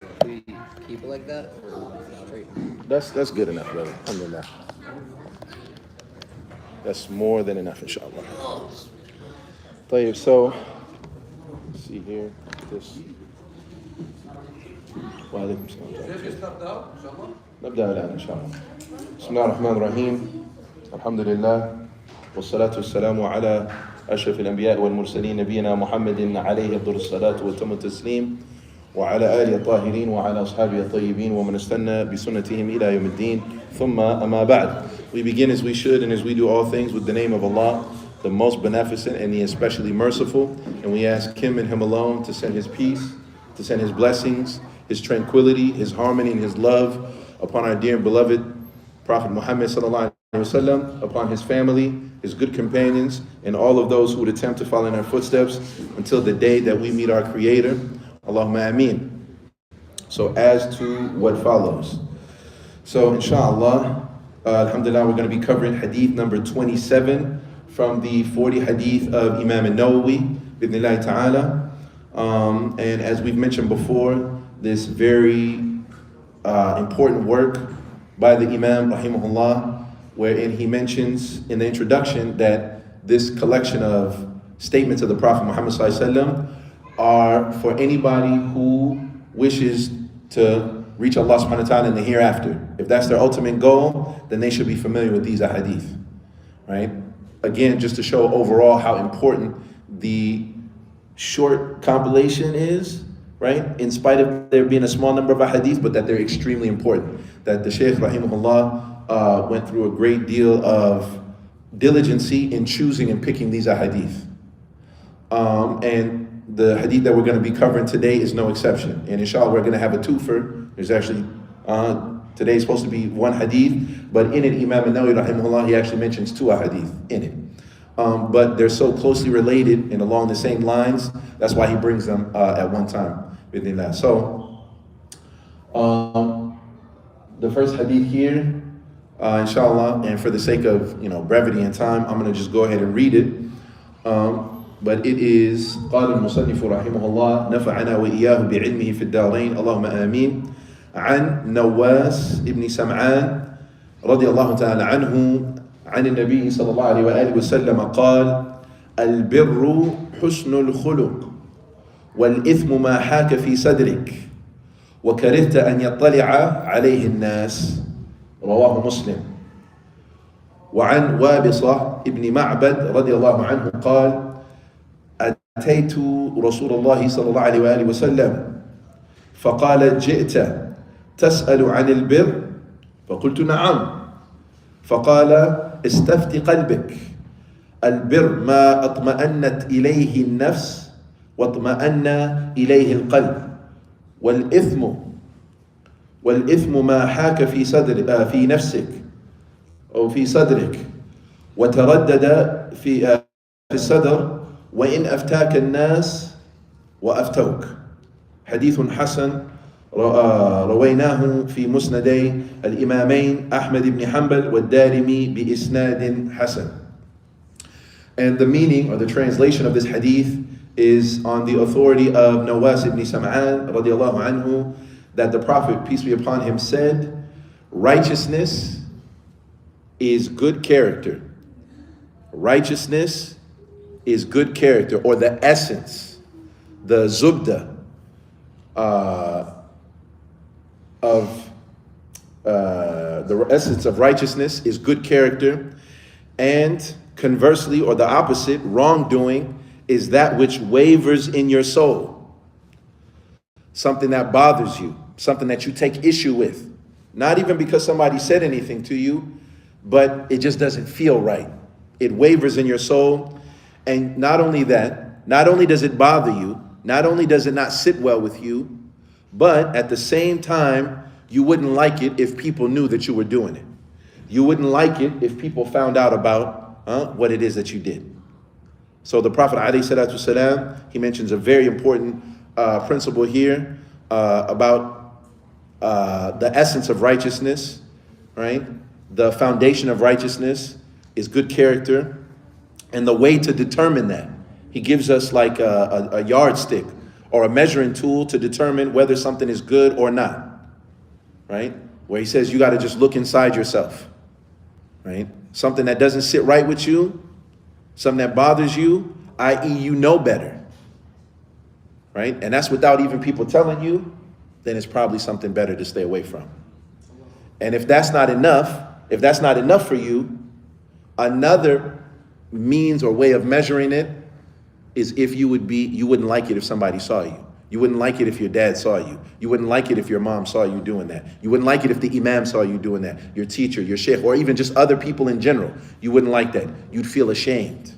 We keep it like that or straight? That's good enough, brother. Alhamdulillah. That's more than enough, inshallah. طيب, so let's see here. This. وعليكم السلام. نبدأ الآن إن شاء الله. بسم الله الرحمن الرحيم. الحمد لله والصلاة والسلام على أشرف الأنبياء والمرسلين نبينا محمد عليه أفضل الصلاة وتم التسليم وعلى آله الطاهرين وعلى أصحابه الطيبين ومن استنى بسنتهم إلى يوم الدين ثم أما بعد. We begin as we should and as we do all things with the name of Allah, the most beneficent and the especially merciful, and we ask Him and Him alone to send His peace, to send His blessings, His tranquility, His harmony, and His love upon our dear and beloved Prophet Muhammad sallallahu alaihi wasallam, upon his family, his good companions, and all of those who would attempt to follow in our footsteps until the day that we meet our Creator. Allahumma ameen. So as to what follows. So inshallah, alhamdulillah, we're going to be covering hadith number 27 from the 40 hadith of Imam al-Nawawi, bidnillahi ta'ala. And as we've mentioned before, this very important work by the Imam, rahimahullah, wherein he mentions in the introduction that this collection of statements of the Prophet Muhammad sallallahu alaihi wasallam are for anybody who wishes to reach Allah subhanahu wa ta'ala in the hereafter. If that's their ultimate goal, then they should be familiar with these ahadith, right? Again, just to show overall how important the short compilation is, right? In spite of there being a small number of ahadith, but that they're extremely important. That the Shaykh rahimahullah went through a great deal of diligency in choosing and picking these ahadith. And the hadith that we're going to be covering today is no exception. And inshallah, we're going to have a twofer. There's actually, today is supposed to be one hadith, but in it, Imam al-Nawawi rahimahullah, he actually mentions two ahadith in it. But they're so closely related and along the same lines, that's why he brings them at one time. So, the first hadith here, inshallah, and for the sake of brevity and time, I'm going to just go ahead and read it. But it is قال المصنف رحمه الله نفعنا وإياه بعلمه في الدارين اللهم آمين عن نواس ابن سمعان رضي الله تعالى عنه عن النبي صلى الله عليه وآله وسلم قال البر حسن الخلق والإثم ما حاك في صدرك وكرهت أن يطلع عليه الناس رواه مسلم. وعن وابصة ابن معبد رضي الله عنه قال أتيت رسول الله صلى الله عليه وآله وسلم فقال جئت تسأل عن البر فقلت نعم فقال استفت قلبك البر ما اطمأنت إليه النفس واطمأن إليه القلب والإثم ما حاك في صدر في نفسك أو في صدرك وتردد في الصدر وإن أفتاك الناس وأفتوك. حديث حسن رويناه في مسندي الإمامين أحمد بن حنبل والدارمي بإسناد حسن. And the meaning or the translation of this hadith is on the authority of Nawas ibn Sam'an radiallahu anhu, that the Prophet, peace be upon him, said, righteousness is good character. Righteousness is good character, or the essence, the zubda the essence of righteousness is good character, and conversely, or the opposite, wrongdoing is that which wavers in your soul, something that bothers you, something that you take issue with, not even because somebody said anything to you, but it just doesn't feel right. It wavers in your soul. And not only that, not only does it bother you, not only does it not sit well with you, but at the same time, you wouldn't like it if people knew that you were doing it. You wouldn't like it if people found out about what it is that you did. So the Prophet ﷺ, he mentions a very important principle here about the essence of righteousness, right? The foundation of righteousness is good character. And the way to determine that, he gives us like a yardstick or a measuring tool to determine whether something is good or not, right? Where he says you got to just look inside yourself, right? Something that doesn't sit right with you, something that bothers you, i.e. you know better, right? And that's without even people telling you, then it's probably something better to stay away from. And if that's not enough for you, another means or way of measuring it is if you wouldn't like it if somebody saw you. You wouldn't like it if your dad saw you. You wouldn't like it if your mom saw you doing that. You wouldn't like it if the imam saw you doing that. Your teacher, your sheikh, or even just other people in general. You wouldn't like that. You'd feel ashamed.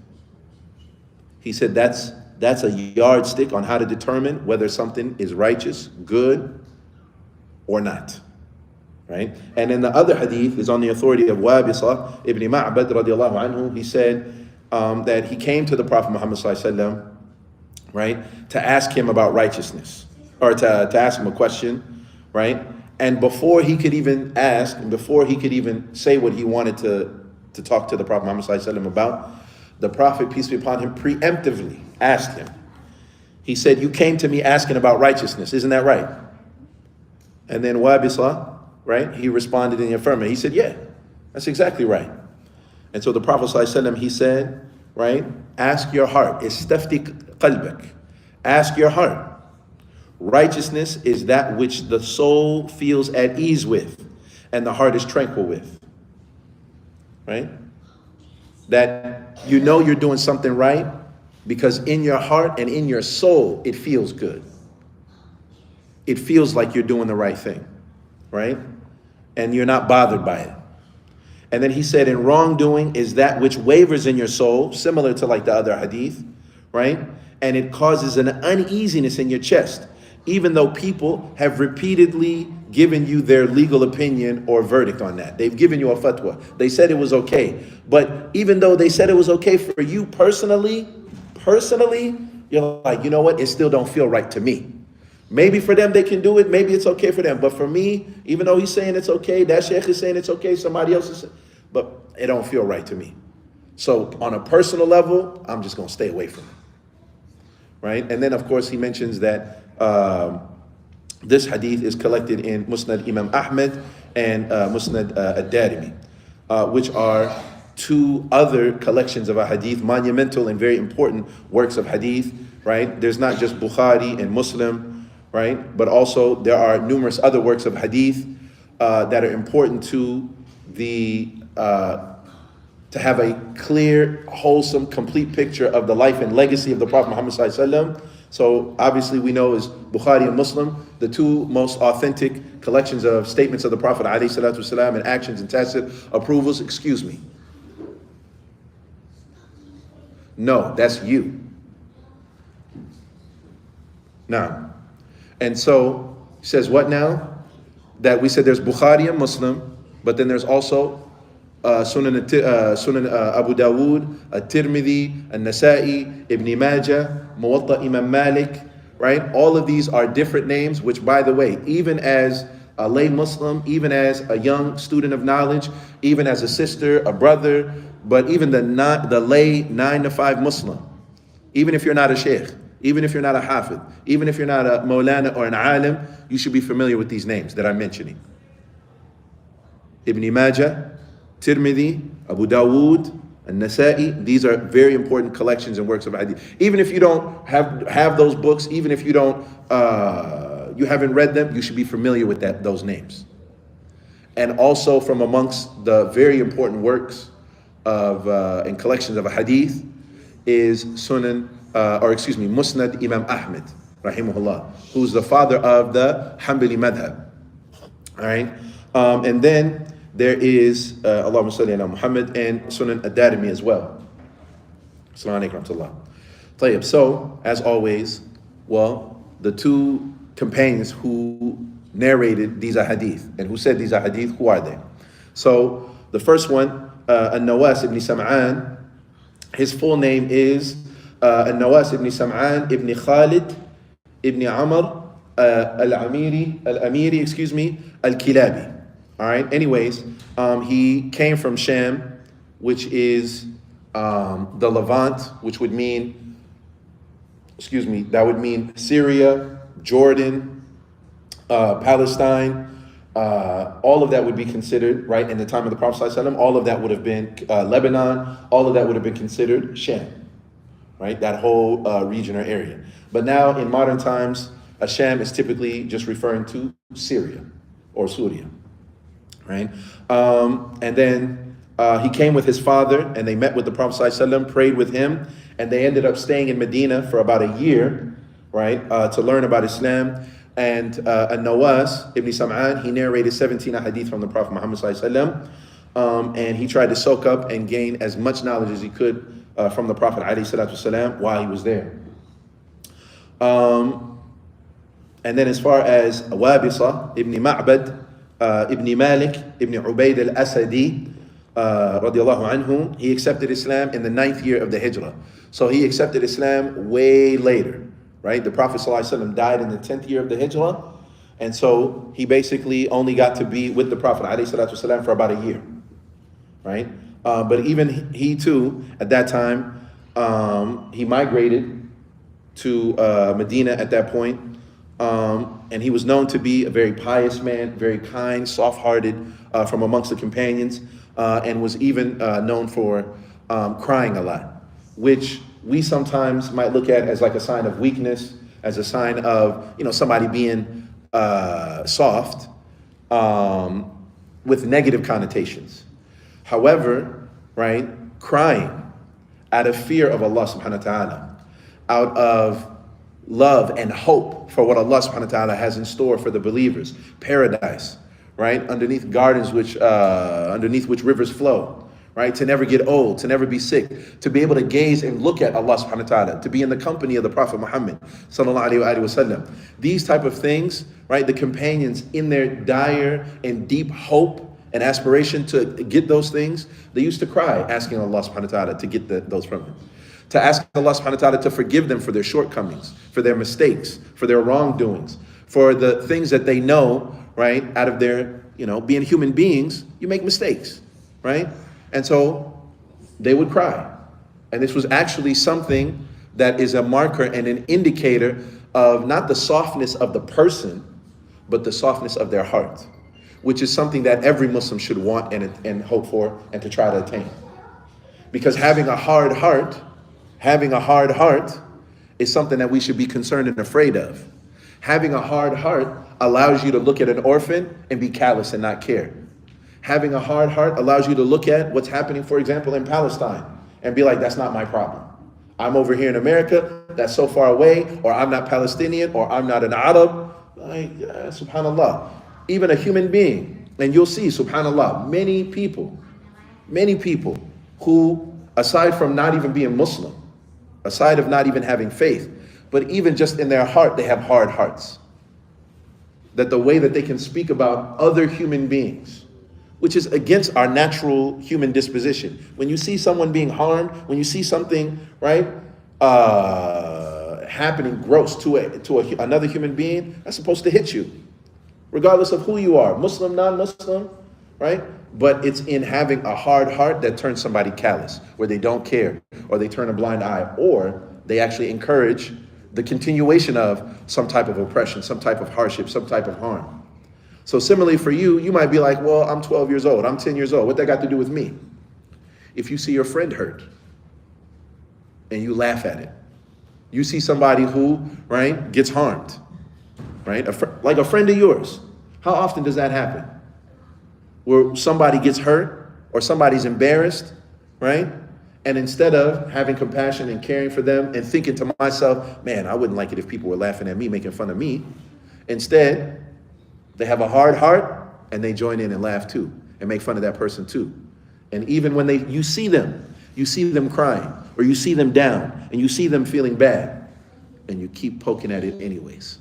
He said that's a yardstick on how to determine whether something is righteous, good, or not. Right? And then the other hadith is on the authority of Wabisa ibn Ma'bad radiallahu anhu. He said that he came to the Prophet Muhammad sallallahu alaihi wasallam, right, to ask him about righteousness, or to ask him a question, right? And before he could even ask, and before he could even say what he wanted to talk to the Prophet Muhammad sallallahu alaihi wasallam about, the Prophet, peace be upon him, preemptively asked him. He said, "You came to me asking about righteousness, isn't that right?" And then Wabisa, right, he responded in the affirmative. He said, "Yeah, that's exactly right." And so the Prophet ﷺ, he said, right, ask your heart. Istafti qalbak. Ask your heart. Righteousness is that which the soul feels at ease with and the heart is tranquil with. Right? That you know you're doing something right because in your heart and in your soul, it feels good. It feels like you're doing the right thing. Right? And you're not bothered by it. And then he said, in wrongdoing is that which wavers in your soul, similar to like the other hadith, right? And it causes an uneasiness in your chest, even though people have repeatedly given you their legal opinion or verdict on that. They've given you a fatwa. They said it was okay. But even though they said it was okay for you personally, you're like, you know what? It still don't feel right to me. Maybe for them they can do it. Maybe it's okay for them. But for me, even though he's saying it's okay, that sheikh is saying it's okay, somebody else is saying, but it don't feel right to me. So on a personal level, I'm just going to stay away from it. Right? And then, of course, he mentions that this hadith is collected in Musnad Imam Ahmed and Musnad Ad-Darimi, which are two other collections of a hadith, monumental and very important works of hadith. Right? There's not just Bukhari and Muslim, right? But also there are numerous other works of hadith that are important to to have a clear, wholesome, complete picture of the life and legacy of the Prophet Muhammad sallallahu alaihi wasallam. So obviously we know is Bukhari and Muslim, the two most authentic collections of statements of the Prophet alayhi salatu wasalam and actions and tacit approvals. Excuse me. No, that's you. Now. And so, he says what now? That we said there's Bukhari and Muslim, but then there's also Sunan Abu Dawood, At-Tirmidhi, An-Nasa'i, Ibn Majah, Muwatta Imam Malik, right? All of these are different names, which by the way, even as a lay Muslim, even as a young student of knowledge, even as a sister, a brother, but even the lay 9 to 5 Muslim, even if you're not a sheikh, even if you're not a hafid, even if you're not a maulana or an alim, you should be familiar with these names that I'm mentioning. Ibn Majah, Tirmidhi, Abu Dawood, An-Nasa'i, these are very important collections and works of hadith. Even if you don't have those books, even if you don't, you haven't read them, you should be familiar with those names. And also from amongst the very important works of and collections of a hadith is Musnad Imam Ahmed, rahimahullah, who's the father of the Hanbali madhab. All right, and then there is Allahumma salli ala Muhammad and Sunan Ad-Darimi as well. Assalamu alaikum wa rahmatullah. So, as always, the two companions who narrated these hadith and who said these hadith, who are they? So, the first one, An-Nawas ibn Sam'an, his full name is An-Nawas ibn Sam'an ibn Khalid ibn Amr al-Amiri, al-Kilabi. All right. Anyways, he came from Sham, which is the Levant, which would mean that would mean Syria, Jordan, Palestine. All of that would be considered, right, in the time of the Prophet ﷺ, all of that would have been Lebanon, all of that would have been considered Sham, right, that whole region or area. But now in modern times, Sham is typically just referring to Syria or Syria, right? And then he came with his father and they met with the Prophet ﷺ, prayed with him, and they ended up staying in Medina for about a year, right, to learn about Islam. And Nawas ibn Sam'an, he narrated 17 hadith from the Prophet Muhammad sallallahu alaihi wasallam, and he tried to soak up and gain as much knowledge as he could from the Prophet alaihi salatu wasallam while he was there. And then as far as Wabisa ibn Ma'bad ibn Malik ibn Ubayd al-Asadi radiallahu anhu, he accepted Islam in the 9th year of the Hijrah. So he accepted Islam way later. Right, the Prophet ﷺ died in the 10th year of the Hijrah, and so he basically only got to be with the Prophet ﷺ for about a year, right? But even he too, at that time, he migrated to Medina at that point, and he was known to be a very pious man, very kind, soft-hearted from amongst the companions, and was even known for crying a lot, which we sometimes might look at as like a sign of weakness, as a sign of, somebody being soft, with negative connotations. However, right, crying out of fear of Allah subhanahu wa ta'ala, out of love and hope for what Allah subhanahu wa ta'ala has in store for the believers, paradise, right, underneath gardens underneath which rivers flow, right, to never get old, to never be sick, to be able to gaze and look at Allah subhanahu wa ta'ala, to be in the company of the Prophet Muhammad sallallahu alaihi wasallam. These type of things, right, the companions in their dire and deep hope and aspiration to get those things, they used to cry asking Allah subhanahu wa ta'ala to get those from him. To ask Allah subhanahu wa ta'ala to forgive them for their shortcomings, for their mistakes, for their wrongdoings, for the things that they know, right, out of their, being human beings, you make mistakes, right? And so they would cry. And this was actually something that is a marker and an indicator of not the softness of the person, but the softness of their heart, which is something that every Muslim should want and hope for and to try to attain. Because having a hard heart is something that we should be concerned and afraid of. Having a hard heart allows you to look at an orphan and be callous and not care. Having a hard heart allows you to look at what's happening, for example, in Palestine and be like, that's not my problem. I'm over here in America, that's so far away, or I'm not Palestinian, or I'm not an Arab. Subhanallah. Even a human being. And you'll see, subhanallah, many people who, aside from not even being Muslim, aside of not even having faith, but even just in their heart, they have hard hearts. That the way that they can speak about other human beings, which is against our natural human disposition. When you see someone being harmed, when you see something, right, happening gross to another human being, that's supposed to hit you, regardless of who you are, Muslim, non-Muslim, right? But it's in having a hard heart that turns somebody callous, where they don't care, or they turn a blind eye, or they actually encourage the continuation of some type of oppression, some type of hardship, some type of harm. So similarly for you, you might be like, well, I'm 12 years old, I'm 10 years old. What that got to do with me? If you see your friend hurt and you laugh at it, you see somebody who, right, gets harmed, right? Like a friend of yours. How often does that happen? Where somebody gets hurt or somebody's embarrassed, right? And instead of having compassion and caring for them and thinking to myself, man, I wouldn't like it if people were laughing at me, making fun of me. Instead, they have a hard heart and they join in and laugh too and make fun of that person too. And even when you see them crying or you see them down and you see them feeling bad and you keep poking at it anyways.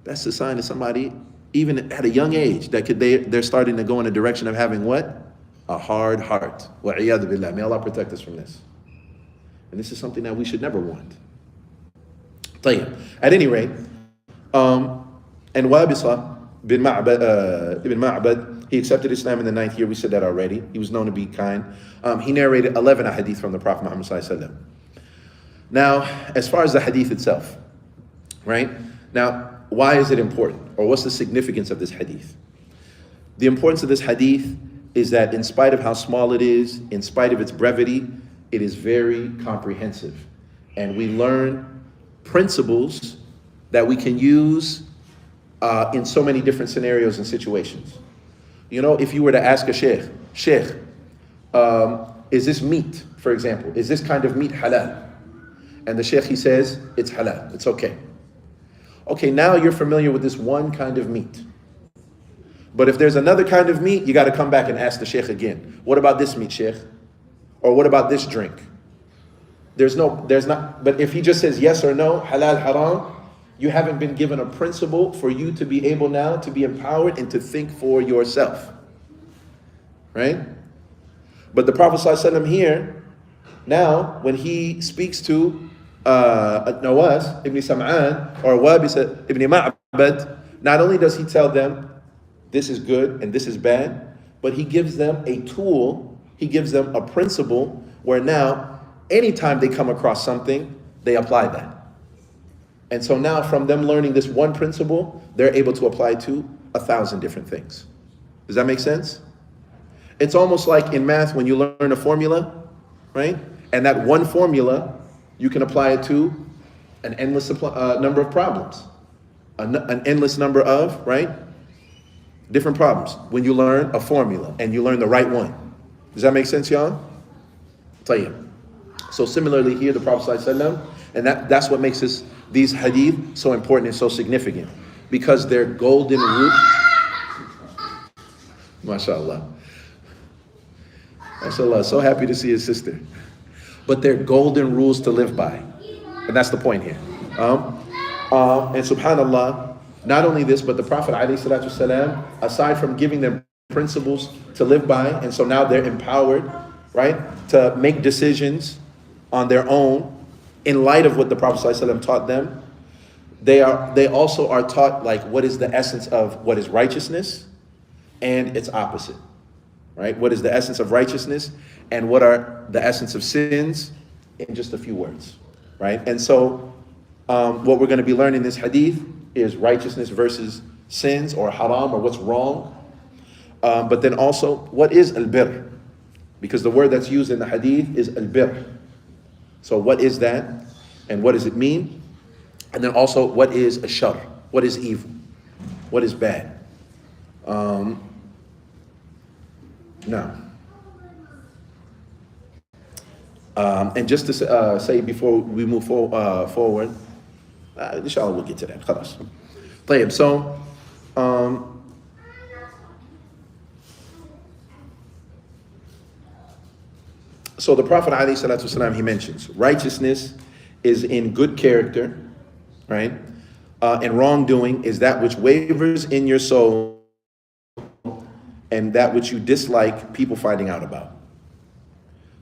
That's the sign of somebody, even at a young age, that they're starting to go in a direction of having what? A hard heart. Wa'iyadu billah. May Allah protect us from this. And this is something that we should never want. طيب. At any rate, and Wabisa ibn Ma'bad, he accepted Islam in the 9th year. We said that already. He was known to be kind. He narrated 11 hadith from the Prophet Muhammad sallallahu alaihi wasallam. Now, as far as the hadith itself, right? Now, why is it important? Or what's the significance of this hadith? The importance of this hadith is that in spite of how small it is, in spite of its brevity, it is very comprehensive. And we learn principles that we can use in so many different scenarios and situations. You know, if you were to ask a sheikh, is this meat, for example, is this kind of meat halal? And the sheikh, he says, it's halal, it's okay. Okay, now you're familiar with this one kind of meat. But if there's another kind of meat, you got to come back and ask the sheikh again. What about this meat, sheikh? Or what about this drink? There's not, but if he just says yes or no, halal, haram, you haven't been given a principle for you to be able now to be empowered and to think for yourself. Right? But the Prophet ﷺ here, now, when he speaks to Nawas ibn Sam'an or Wabisa ibn Ma'bad, not only does he tell them this is good and this is bad, but he gives them a tool, he gives them a principle where now, anytime they come across something, they apply that. And so now from them learning this one principle, they're able to apply to 1,000 different things. Does that make sense? It's almost like in math when you learn a formula, right? And that one formula, you can apply it to an endless number of problems. An endless number of, right? Different problems. When you learn a formula and you learn the right one. Does that make sense, y'all? Tayyib. So similarly here, the Prophet ﷺ, and that's what makes these hadith so important and so significant. Because they're golden root. MashaAllah. MashaAllah, so happy to see his sister. But they're golden rules to live by. And that's the point here. And subhanAllah, not only this, but the Prophet ﷺ, aside from giving them principles to live by, and so now they're empowered, right, to make decisions on their own in light of what the Prophet ﷺ taught them. They also are taught like what is the essence of what is righteousness and its opposite, right? What is the essence of righteousness and what are the essence of sins in just a few words, right? And so what we're going to be learning in this hadith is righteousness versus sins or haram or what's wrong. But then also, what is al-birr? Because the word that's used in the hadith is al-birr. So what is that? And what does it mean? And then also, what is ashar? What is evil? What is bad? Now. And just to say before we move forward, inshallah we'll get to that. Khalas. طيب, so the Prophet ﷺ, he mentions righteousness is in good character, right? And wrongdoing is that which wavers in your soul and that which you dislike people finding out about.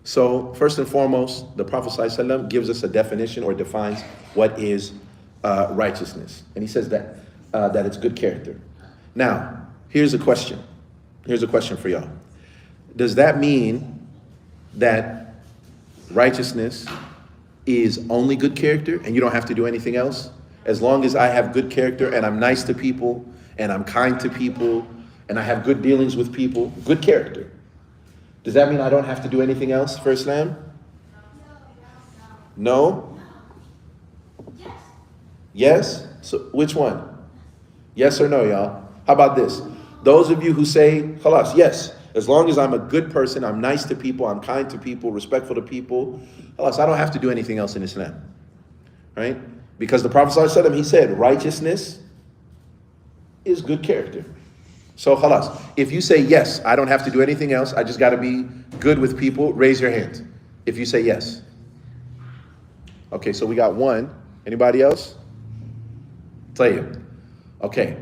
So first and foremost, the Prophet ﷺ gives us a definition or defines what is righteousness. And he says that it's good character. Now, here's a question. Here's a question for y'all. Does that mean that righteousness is only good character and you don't have to do anything else? As long as I have good character and I'm nice to people and I'm kind to people and I have good dealings with people, good character. Does that mean I don't have to do anything else for Islam? No? Yes? So which one? Yes or no, y'all? How about this? Those of you who say, khalas, yes, as long as I'm a good person, I'm nice to people, I'm kind to people, respectful to people, khalas, I don't have to do anything else in Islam. Right? Because the Prophet ﷺ, he said, righteousness is good character. So khalas, if you say yes, I don't have to do anything else, I just got to be good with people, raise your hand. If you say yes. Okay, so we got one. Anybody else? Tayyib. Okay.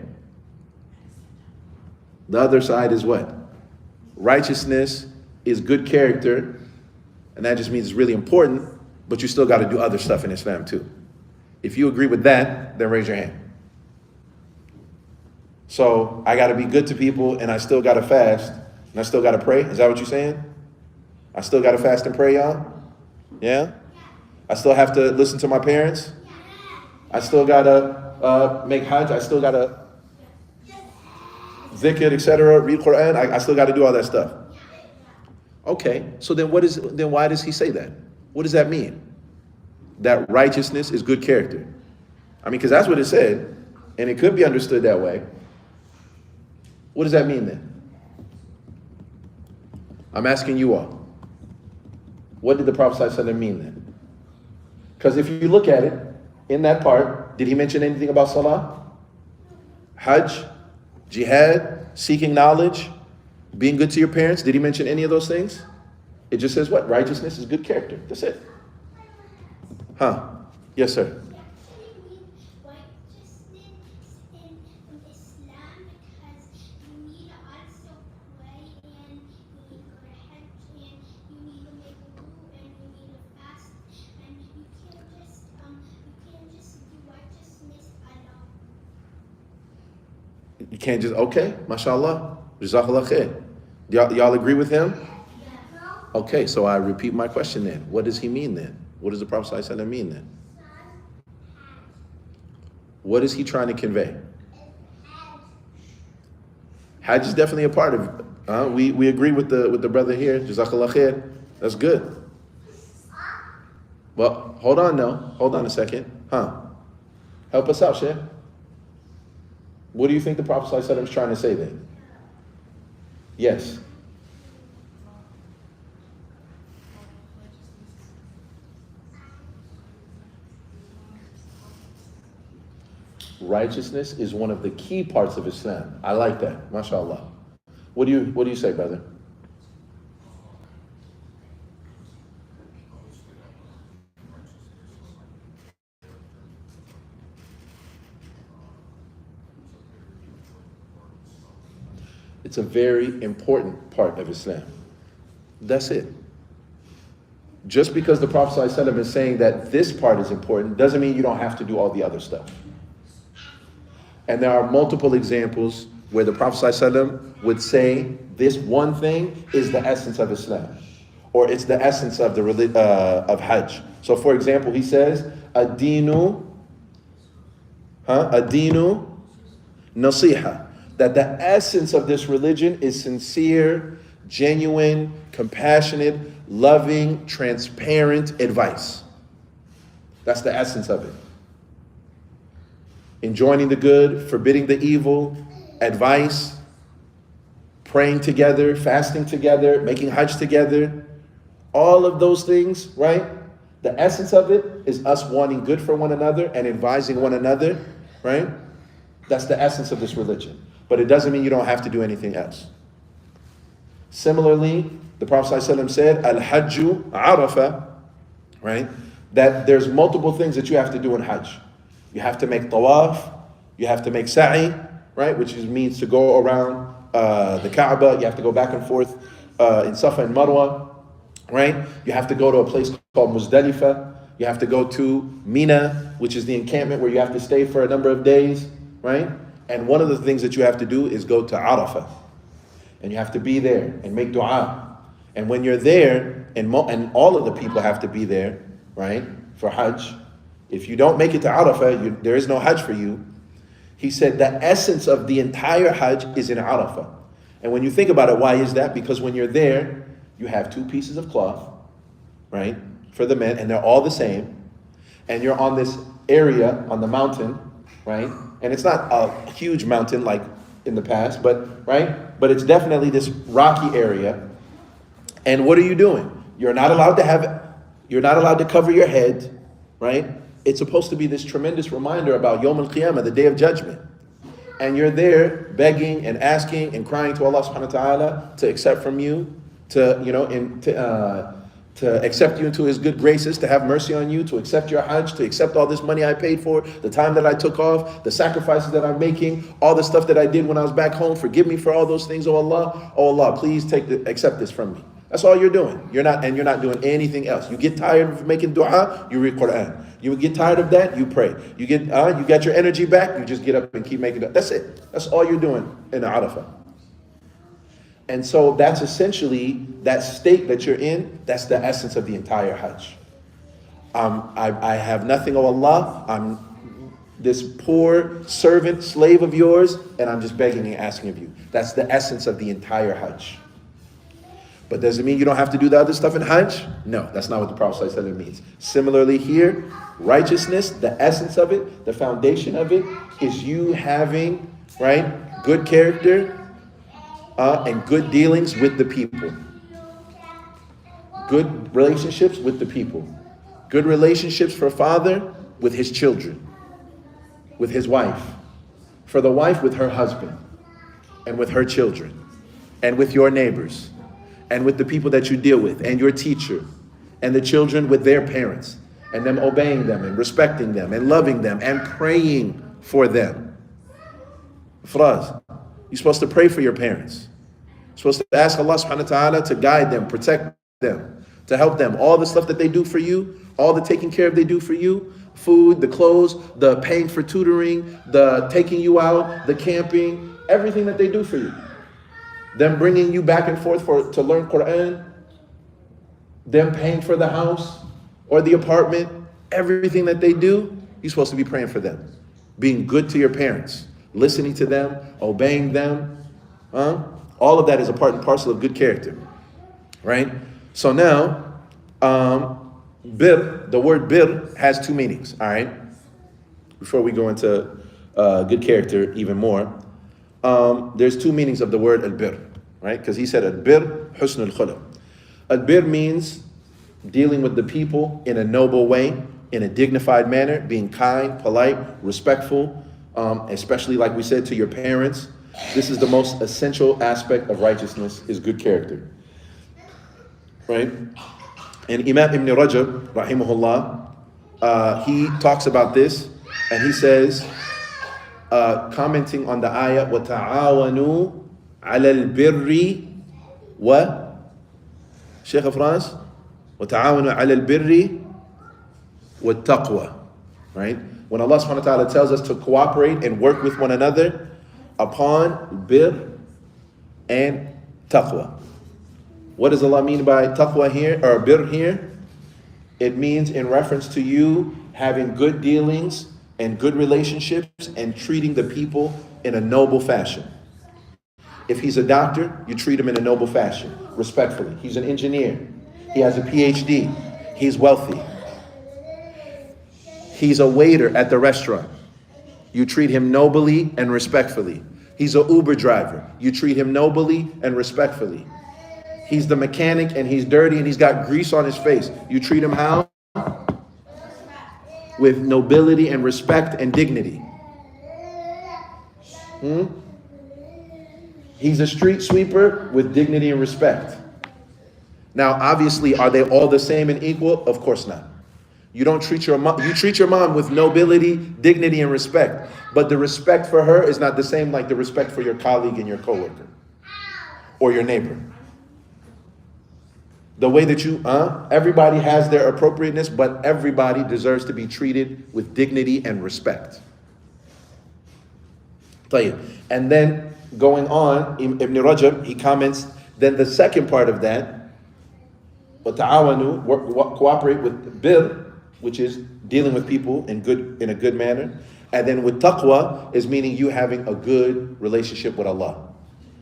The other side is what? Righteousness is good character, and that just means it's really important, but you still got to do other stuff in Islam too. If you agree with that, then raise your hand. So I got to be good to people, and I still got to fast, and I still got to pray. Is that what you're saying? I still got to fast and pray, y'all? Yeah? I still have to listen to my parents. I still gotta make hajj. I still gotta zikr, etc. Read Quran. I still gotta do all that stuff. Okay, so then why does he say that? What does that mean? That righteousness is good character. I mean, because that's what it said, and it could be understood that way. What does that mean then? I'm asking you all. What did the Prophet ﷺ mean then? Because if you look at it, in that part, did he mention anything about salah? Hajj? Jihad? Seeking knowledge? Being good to your parents? Did he mention any of those things? It just says what? Righteousness is good character. That's it. Huh? Yes, sir. You can't just, okay, mashallah, jazakallah khair. Y'all agree with him? Okay, so I repeat my question then. What does he mean then? What does the Prophet ﷺ mean then? What is he trying to convey? Hajj is definitely a part of it. We agree with the brother here, jazakallah khair. That's good. Well, hold on now. Hold on a second. Help us out, Sheikh. What do you think the Prophet ﷺ is trying to say then? Yes. Righteousness is one of the key parts of Islam. I like that. MashaAllah. What do you say, brother? It's a very important part of Islam. That's it. Just because the Prophet ﷺ is saying that this part is important doesn't mean you don't have to do all the other stuff. And there are multiple examples where the Prophet ﷺ would say this one thing is the essence of Islam, or it's the essence of of Hajj. So, for example, he says, "Adinu nasiha," that the essence of this religion is sincere, genuine, compassionate, loving, transparent advice. That's the essence of it. Enjoining the good, forbidding the evil, advice, praying together, fasting together, making hajj together, all of those things, right? The essence of it is us wanting good for one another and advising one another, right? That's the essence of this religion. But it doesn't mean you don't have to do anything else. Similarly, the Prophet ﷺ said, Al-Hajju Arafah, right? That there's multiple things that you have to do in Hajj. You have to make tawaf, you have to make sa'i, right? Which means to go around the Kaaba. You have to go back and forth in Safa and Marwa, right? You have to go to a place called Muzdalifah. You have to go to Mina, which is the encampment where you have to stay for a number of days, right? And one of the things that you have to do is go to Arafah. And you have to be there and make dua. And when you're there, and all of the people have to be there, right, for Hajj. If you don't make it to Arafah, there is no Hajj for you. He said the essence of the entire Hajj is in Arafah. And when you think about it, why is that? Because when you're there, you have two pieces of cloth, right, for the men, and they're all the same. And you're on this area on the mountain, right? And it's not a huge mountain like in the past, but right? But it's definitely this rocky area. And what are you doing? You're not allowed to cover your head, right? It's supposed to be this tremendous reminder about Yawm al-Qiyamah, the Day of Judgment. And you're there begging and asking and crying to Allah subhanahu wa ta'ala to accept from you, to accept you into His good graces, to have mercy on you, to accept your Hajj, to accept all this money I paid for, the time that I took off, the sacrifices that I'm making, all the stuff that I did when I was back home. Forgive me for all those things, oh Allah. Oh Allah, please accept this from me. That's all you're doing. You're not doing anything else. You get tired of making dua, you read Quran. You get tired of that, you pray. You got your energy back, you just get up and keep making dua. That's it. That's all you're doing in Arafah. And so that's essentially that state that you're in. That's the essence of the entire Hajj. I have nothing, O Allah. I'm this poor servant, slave of yours, and I'm just begging and asking of you. That's the essence of the entire Hajj. But does it mean you don't have to do the other stuff in Hajj? No, that's not what the Prophet ﷺ means. Similarly here, righteousness, the essence of it, the foundation of it, is you having, right, good character and good dealings with the people. Good relationships with the people. Good relationships for a father with his children, with his wife. For the wife with her husband, and with her children, and with your neighbors, and with the people that you deal with, and your teacher, and the children with their parents, and them obeying them, and respecting them, and loving them, and praying for them. Fraz, you're supposed to pray for your parents. You're supposed to ask Allah subhanahu wa ta'ala to guide them, protect them, to help them. All the stuff that they do for you, all the taking care of they do for you, food, the clothes, the paying for tutoring, the taking you out, the camping, everything that they do for you. Them bringing you back and forth to learn Quran, them paying for the house or the apartment, everything that they do, you're supposed to be praying for them. Being good to your parents, listening to them, obeying them. All of that is a part and parcel of good character. Right? So now, bir, the word bir has two meanings. All right? Before we go into good character even more, there's two meanings of the word al-bir. Right? Because he said al-bir, husn al-khuluq. Al-bir means dealing with the people in a noble way, in a dignified manner, being kind, polite, respectful, especially like we said to your parents. This is the most essential aspect of righteousness, is good character. Right? And Imam Ibn Rajab, rahimahullah, he talks about this, and he says, commenting on the ayah, وَتَعَاوَنُوا عَلَى الْبِرِّ Sheikh Afraz, وَتَعَاوَنُوا عَلَى الْبِرِّ وَالتَّقْوَى. Right? When Allah subhanahu wa ta'ala tells us to cooperate and work with one another upon bir and taqwa. What does Allah mean by taqwa here, or bir here? It means in reference to you having good dealings and good relationships and treating the people in a noble fashion. If he's a doctor, you treat him in a noble fashion, respectfully. He's an engineer. He has a PhD. He's wealthy. He's a waiter at the restaurant. You treat him nobly and respectfully. He's an Uber driver. You treat him nobly and respectfully. He's the mechanic and he's dirty and he's got grease on his face. You treat him how? With nobility and respect and dignity. He's a street sweeper with dignity and respect. Now, obviously, are they all the same and equal? Of course not. You don't treat your mom, you treat your mom with nobility, dignity, and respect. But the respect for her is not the same like the respect for your colleague and your coworker or your neighbor. The way that you, everybody has their appropriateness, but everybody deserves to be treated with dignity and respect. And then going on, Ibn Rajab, he comments, then the second part of that, وَتَعَاوَنُوا, cooperate with bir, which is dealing with people in a good manner. And then with taqwa is meaning you having a good relationship with Allah.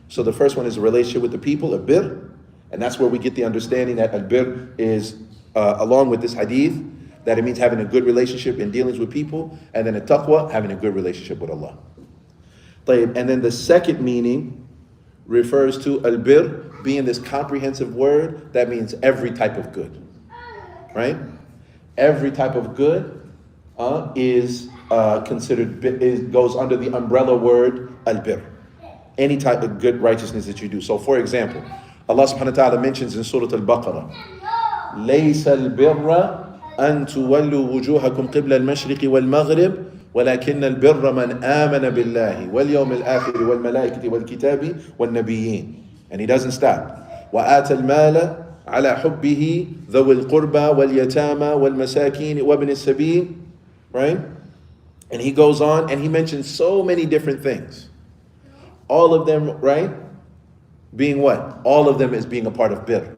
So the first one is a relationship with the people, a bir. And that's where we get the understanding that al-bir is, along with this hadith, that it means having a good relationship in dealings with people. And then a taqwa, having a good relationship with Allah. And then the second meaning refers to al-bir being this comprehensive word that means every type of good. Right? Every type of good is considered, goes under the umbrella word al-bir. Any type of good righteousness that you do. So for example, Allah subhanahu wa ta'ala mentions in Surah Al-Baqarah, لَيْسَ الْبِرَّ أَن تُوَلُّوا وُجُوهَكُمْ قِبْلَ الْمَشْرِقِ وَالْمَغْرِبِ وَلَكِنَّ الْبِرَّ مَنْ آمَنَ بِاللَّهِ وَالْيَوْمِ الْآخِرِ وَالْمَلَائِكَةِ وَالْكِتَابِ وَالنَّبِيِّينَ. And he doesn't stop. وَآتَ الْمَالَ على حبه ذوي القربى واليتامى والمساكين وابن السبيل. Right? And he goes on and he mentions so many different things. All of them, right? Being what? All of them is being a part of bir.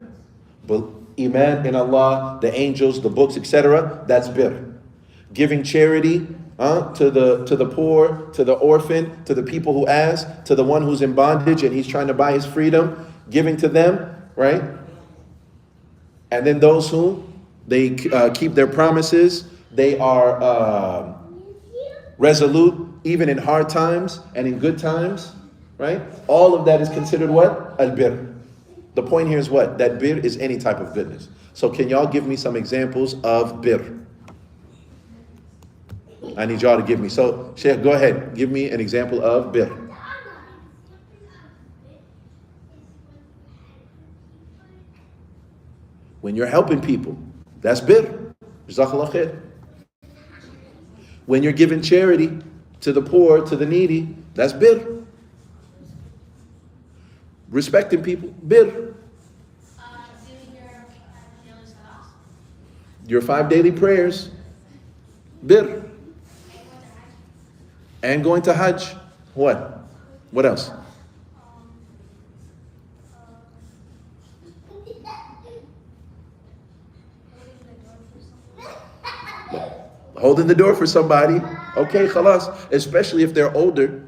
But Iman in Allah, the angels, the books, etc. That's bir. Giving charity to the poor, to the orphan, to the people who ask, to the one who's in bondage and he's trying to buy his freedom, giving to them, right? And then those who they keep their promises, they are resolute even in hard times and in good times, right? All of that is considered what? Al-bir. The point here is what? That bir is any type of goodness. So can y'all give me some examples of bir? I need y'all to give me. So Sheikh, go ahead. Give me an example of bir. When you're helping people, that's bir. Jazakallah khair. When you're giving charity to the poor, to the needy, that's bir. Respecting people, bir. Your 5 daily prayers, bir. And going to Hajj, what? What else? Holding the door for somebody. Okay, khalas. Especially if they're older,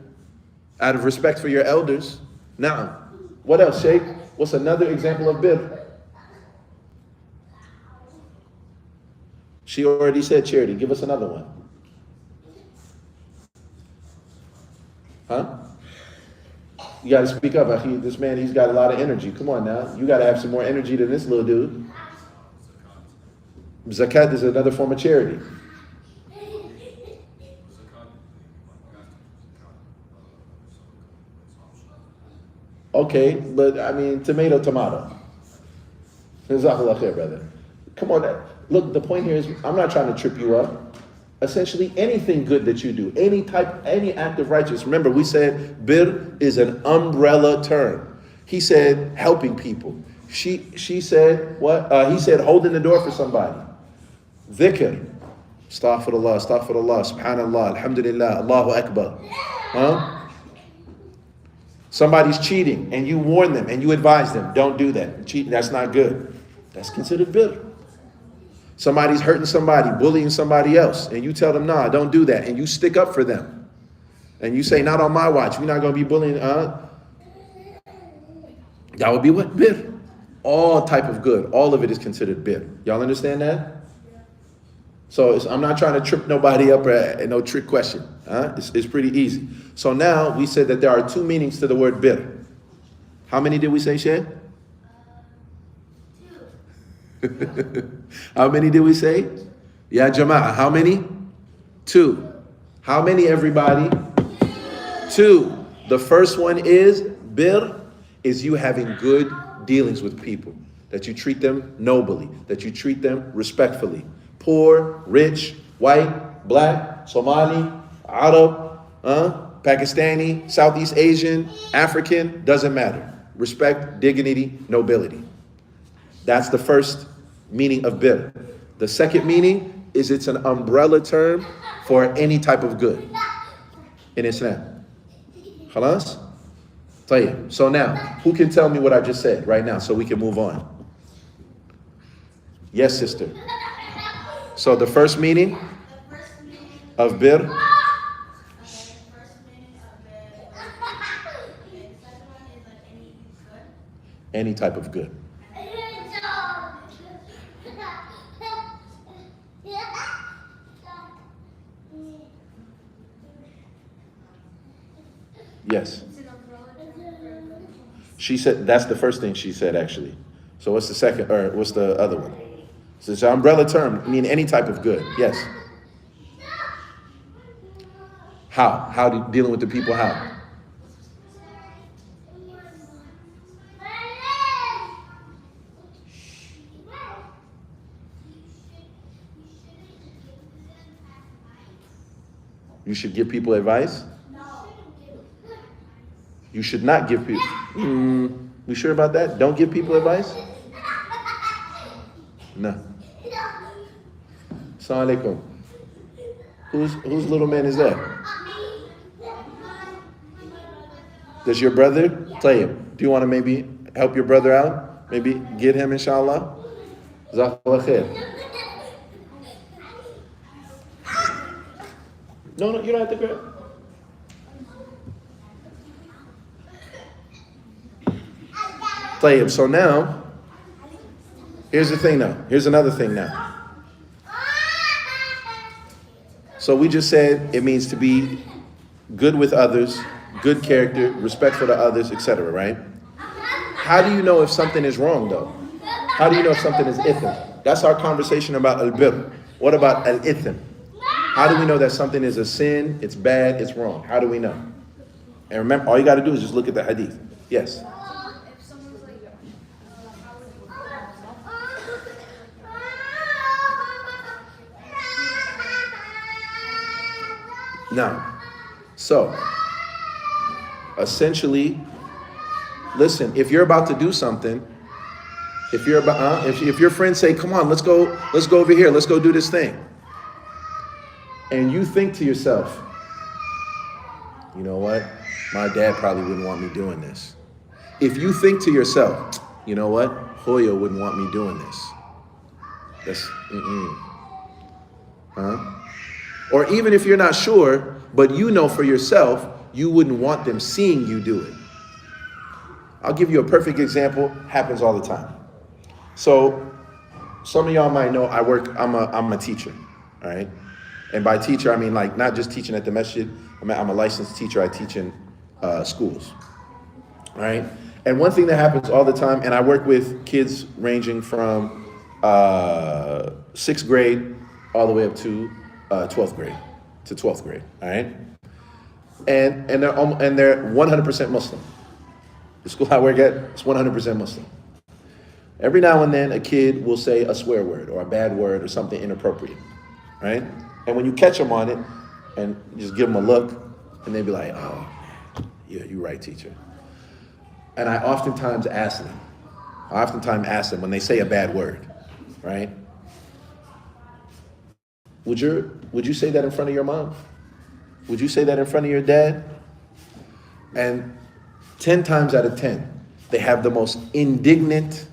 out of respect for your elders. Now, what else, Sheikh? What's another example of bir? She already said charity. Give us another one. Huh? You got to speak up. Akhi. This man, he's got a lot of energy. Come on now. You got to have some more energy than this little dude. Zakat is another form of charity. Okay, but I mean, tomato. Jazakallah khair, brother. Come on. Look, the point here is, I'm not trying to trip you up. Essentially, anything good that you do, any act of righteousness. Remember, we said bir is an umbrella term. He said helping people. She said what? He said holding the door for somebody. Dhikr. Astaghfirullah, subhanallah, alhamdulillah, Allahu Akbar. Huh? Somebody's cheating and you warn them and you advise them, don't do that. Cheating, that's not good. That's considered bir. Somebody's hurting somebody, bullying somebody else, and you tell them, nah, don't do that. And you stick up for them. And you say, not on my watch. We're not going to be bullying. That would be what? Bir. All type of good. All of it is considered bir. Y'all understand that? So I'm not trying to trip nobody up or no trick question. It's pretty easy. So now we said that there are two meanings to the word bir. How many did we say, Sheikh? How many did we say? Ya Jama'ah. How many? 2. How many, everybody? 2. The first one is bir, is you having good dealings with people. That you treat them nobly. That you treat them respectfully. Poor, rich, white, black, Somali, Arab, Pakistani, Southeast Asian, African, doesn't matter. Respect, dignity, nobility. That's the first meaning of bir. The second meaning is it's an umbrella term for any type of good in Islam. Khalas? Tayyib. So now, who can tell me what I just said right now so we can move on? Yes, sister. So the first meaning of bir, any type of good. Yes. She said that's the first thing she said actually. So what's the second, or what's the other one? So it's an umbrella term, mean any type of good. Yes. How dealing with the people? How? You should give people advice? You should not give people. We sure about that? Don't give people advice? No. Assalamu alaikum. Whose little man is that? Does your brother? Tayyib. Do you want to maybe help your brother out? Maybe get him, inshallah? Jazakallah khair. No, you don't have to grab. Tayyib. So now, here's the thing now. Here's another thing now. So we just said it means to be good with others, good character, respectful to others, etc., right? How do you know if something is wrong, though? How do you know if something is ithim? That's our conversation about al-bir. What about al-ithim? How do we know that something is a sin, it's bad, it's wrong? How do we know? And remember, all you got to do is just look at the hadith. Yes? Now, so, essentially, listen, if you're about to do something, if your friends say, come on, let's go over here, let's go do this thing. And you think to yourself, you know what? My dad probably wouldn't want me doing this. If you think to yourself, you know what? Hoya wouldn't want me doing this. That's, Or even if you're not sure, but you know for yourself, you wouldn't want them seeing you do it. I'll give you a perfect example. Happens all the time. So, some of y'all might know I'm a teacher, all right? And by teacher, I mean like not just teaching at the masjid. I'm a licensed teacher. I teach in schools, all right? And one thing that happens all the time, and I work with kids ranging from 6th grade all the way up to 12th grade, all right? And they're 100% Muslim. The school I work at is 100% Muslim. Every now and then, a kid will say a swear word or a bad word or something inappropriate, right? And when you catch them on it, and just give them a look, and they'll be like, "Oh, yeah, you're right, teacher." And I oftentimes ask them when they say a bad word, right? Would you say that in front of your mom? Would you say that in front of your dad? And 10 times out of 10, they have the most indignant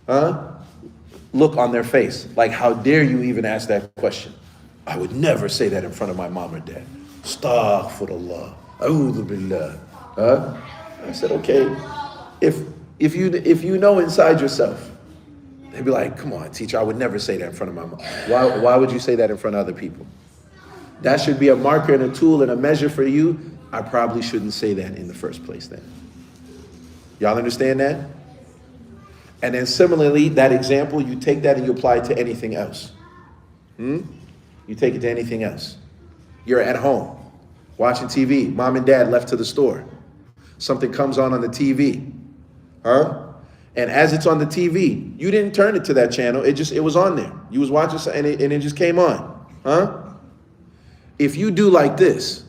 look on their face. Like, how dare you even ask that question? I would never say that in front of my mom or dad. Astaghfirullah. A'udhu billah. I said, okay. If you know inside yourself, they'd be like, come on, teacher, I would never say that in front of my mom. Why would you say that in front of other people? That should be a marker and a tool and a measure for you. I probably shouldn't say that in the first place then. Y'all understand that? And then similarly, that example, you take that and you apply it to anything else. You take it to anything else. You're at home, watching TV. Mom and dad left to the store. Something comes on the TV. And as it's on the TV, you didn't turn it to that channel. It was on there. You was watching and it just came on. If you do like this,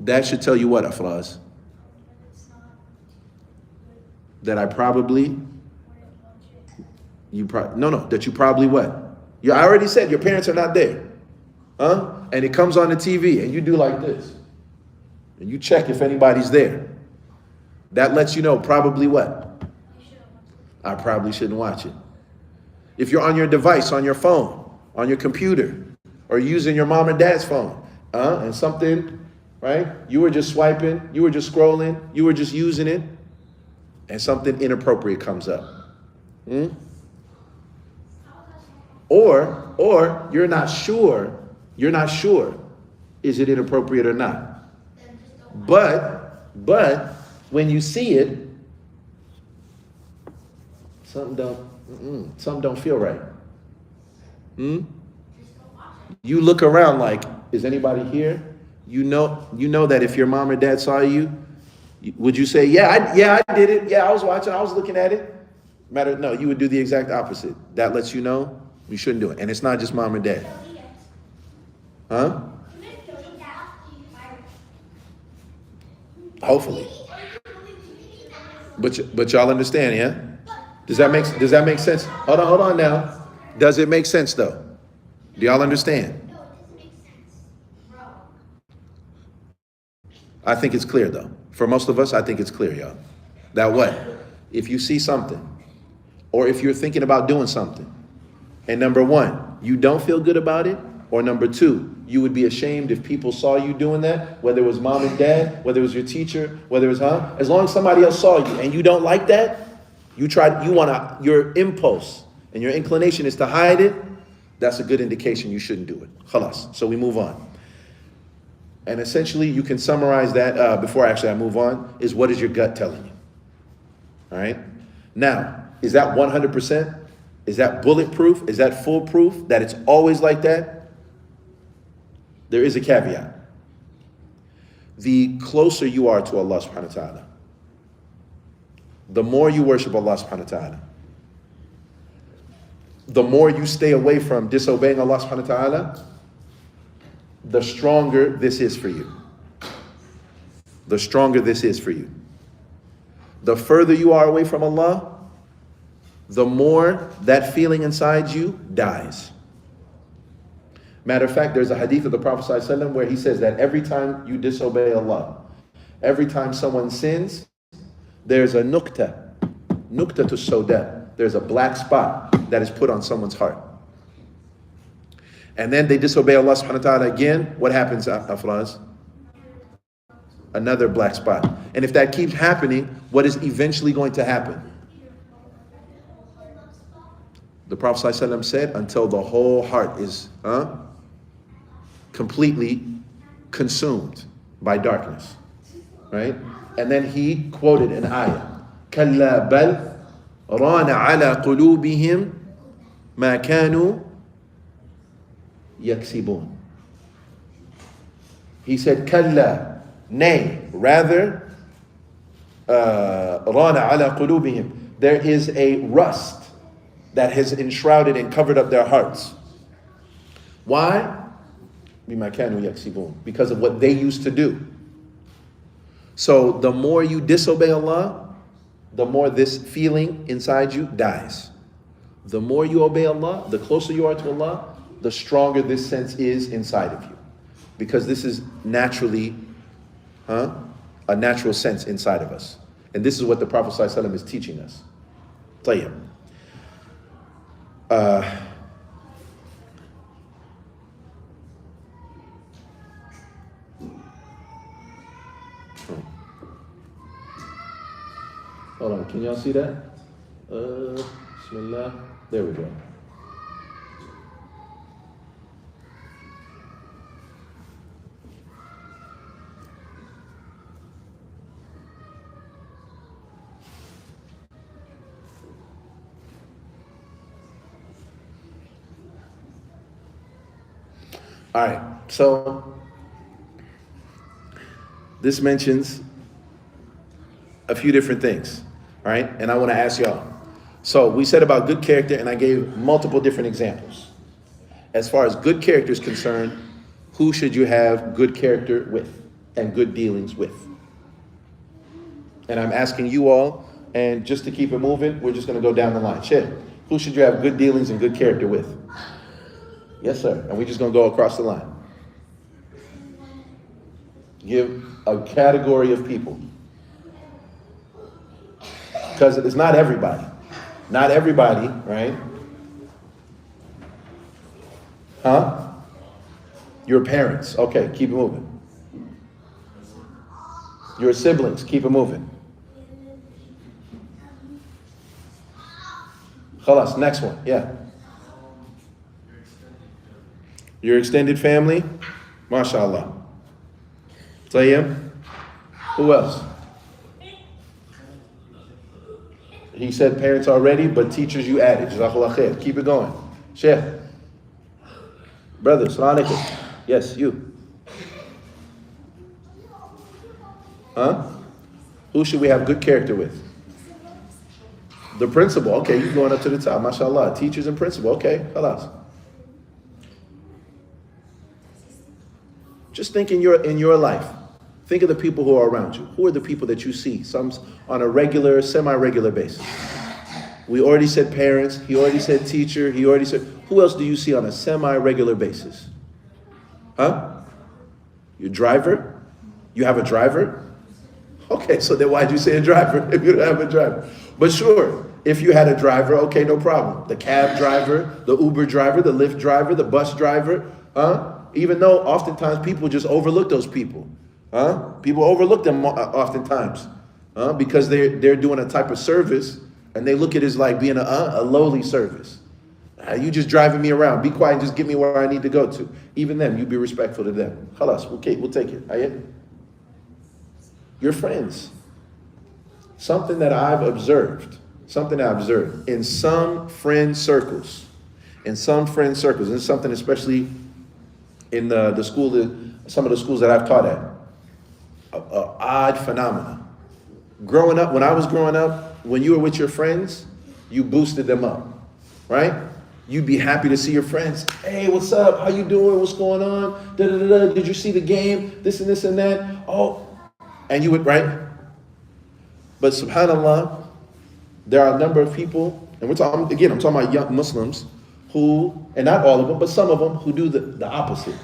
that should tell you what, Afraz? That I probably, that you probably what? I already said your parents are not there. And it comes on the TV and you do like this. And you check if anybody's there. That lets you know probably what? I probably shouldn't watch it. If you're on your device, on your phone, on your computer, or using your mom or dad's phone, and something, right? You were just swiping, you were just scrolling, you were just using it, and something inappropriate comes up. Or you're not sure, is it inappropriate or not? But when you see it, something don't feel right. You look around like, is anybody here? You know that if your mom or dad saw you, would you say, I did it. Yeah, I was watching. I was looking at it. No, you would do the exact opposite. That lets you know you shouldn't do it. And it's not just mom or dad. Hopefully. But y'all understand, yeah? Does that make sense? Hold on now. Does it make sense though? Do y'all understand? I think it's clear though. For most of us, I think it's clear, y'all. That what? If you see something, or if you're thinking about doing something, and number one, you don't feel good about it, or number two, you would be ashamed if people saw you doing that, whether it was mom and dad, whether it was your teacher, whether it was as long as somebody else saw you and you don't like that, your impulse and your inclination is to hide it, that's a good indication you shouldn't do it. Khalas. So we move on. And essentially, you can summarize that before I move on, is what is your gut telling you? All right? Now, is that 100%? Is that bulletproof? Is that foolproof? That it's always like that? There is a caveat. The closer you are to Allah subhanahu wa ta'ala, the more you worship Allah subhanahu wa ta'ala, the more you stay away from disobeying Allah subhanahu wa ta'ala, the stronger this is for you. The stronger this is for you. The further you are away from Allah, the more that feeling inside you dies. Matter of fact, there's a hadith of the Prophet ﷺ where he says that every time you disobey Allah, every time someone sins, there's a nukta to soda. There's a black spot that is put on someone's heart. And then they disobey Allah subhanahu wa ta'ala again. What happens, Afraz? Another black spot. And if that keeps happening, what is eventually going to happen? The Prophet ﷺ said, until the whole heart is completely consumed by darkness. Right? And then he quoted an ayah. كَلَّا بَلْ رَانَ عَلَى قُلُوبِهِمْ مَا كَانُوا يَكْسِبُونَ. He said, كَلَّا, nay, rather, رَانَ عَلَى قُلُوبِهِمْ. There is a rust that has enshrouded and covered up their hearts. Why? بِمَا كَانُوا يَكْسِبُونَ. Because of what they used to do. So the more you disobey Allah, the more this feeling inside you dies. The more you obey Allah, the closer you are to Allah, the stronger this sense is inside of you. Because this is naturally a natural sense inside of us. And this is what the Prophet ﷺ is teaching us. طيب. Hold on, can y'all see that? Bismillah. There we go. All right, so this mentions a few different things, all right? And I want to ask y'all. So we said about good character, and I gave multiple different examples. As far as good character is concerned, who should you have good character with and good dealings with? And I'm asking you all, and just to keep it moving, we're just going to go down the line. Shit, who should you have good dealings and good character with? Yes, sir. And we're just going to go across the line. Give a category of people. Because it's not everybody. Not everybody, right? Your parents. Okay, keep it moving. Your siblings. Keep it moving. Khalas, next one. Yeah. Your extended family. MashaAllah. Tayyib. Who else? He said parents already, but teachers you added. Jazakallah khair. Keep it going. Sheikh. Brother, Assalamu alaikum. Yes, you. Who should we have good character with? The principal. Okay, you're going up to the top. MashaAllah. Teachers and principal. Okay, khalas. Just think in your life. Think of the people who are around you. Who are the people that you see? Some on a regular, semi-regular basis. We already said parents. He already said teacher. He already said. Who else do you see on a semi-regular basis? Your driver? You have a driver? Okay, so then why'd you say a driver if you don't have a driver? But sure, if you had a driver, okay, no problem. The cab driver, the Uber driver, the Lyft driver, the bus driver, even though oftentimes people just overlook those people. People overlook them oftentimes because they're doing a type of service and they look at it as like being a lowly service. You just driving me around. Be quiet and just get me where I need to go to. Even them, you be respectful to them. Khalas, okay, we'll take it. Ayat? Your friends. Something that I've observed in some friend circles, and this is something especially in the school, some of the schools that I've taught at, a odd phenomena. When I was growing up, when you were with your friends, you boosted them up, right? You'd be happy to see your friends. Hey, what's up? How you doing? What's going on? Da, da, da, da. Did you see the game? This and this and that. Oh, and you would, right? But subhanAllah, there are a number of people, and I'm talking about young Muslims who, and not all of them, but some of them who do the opposite.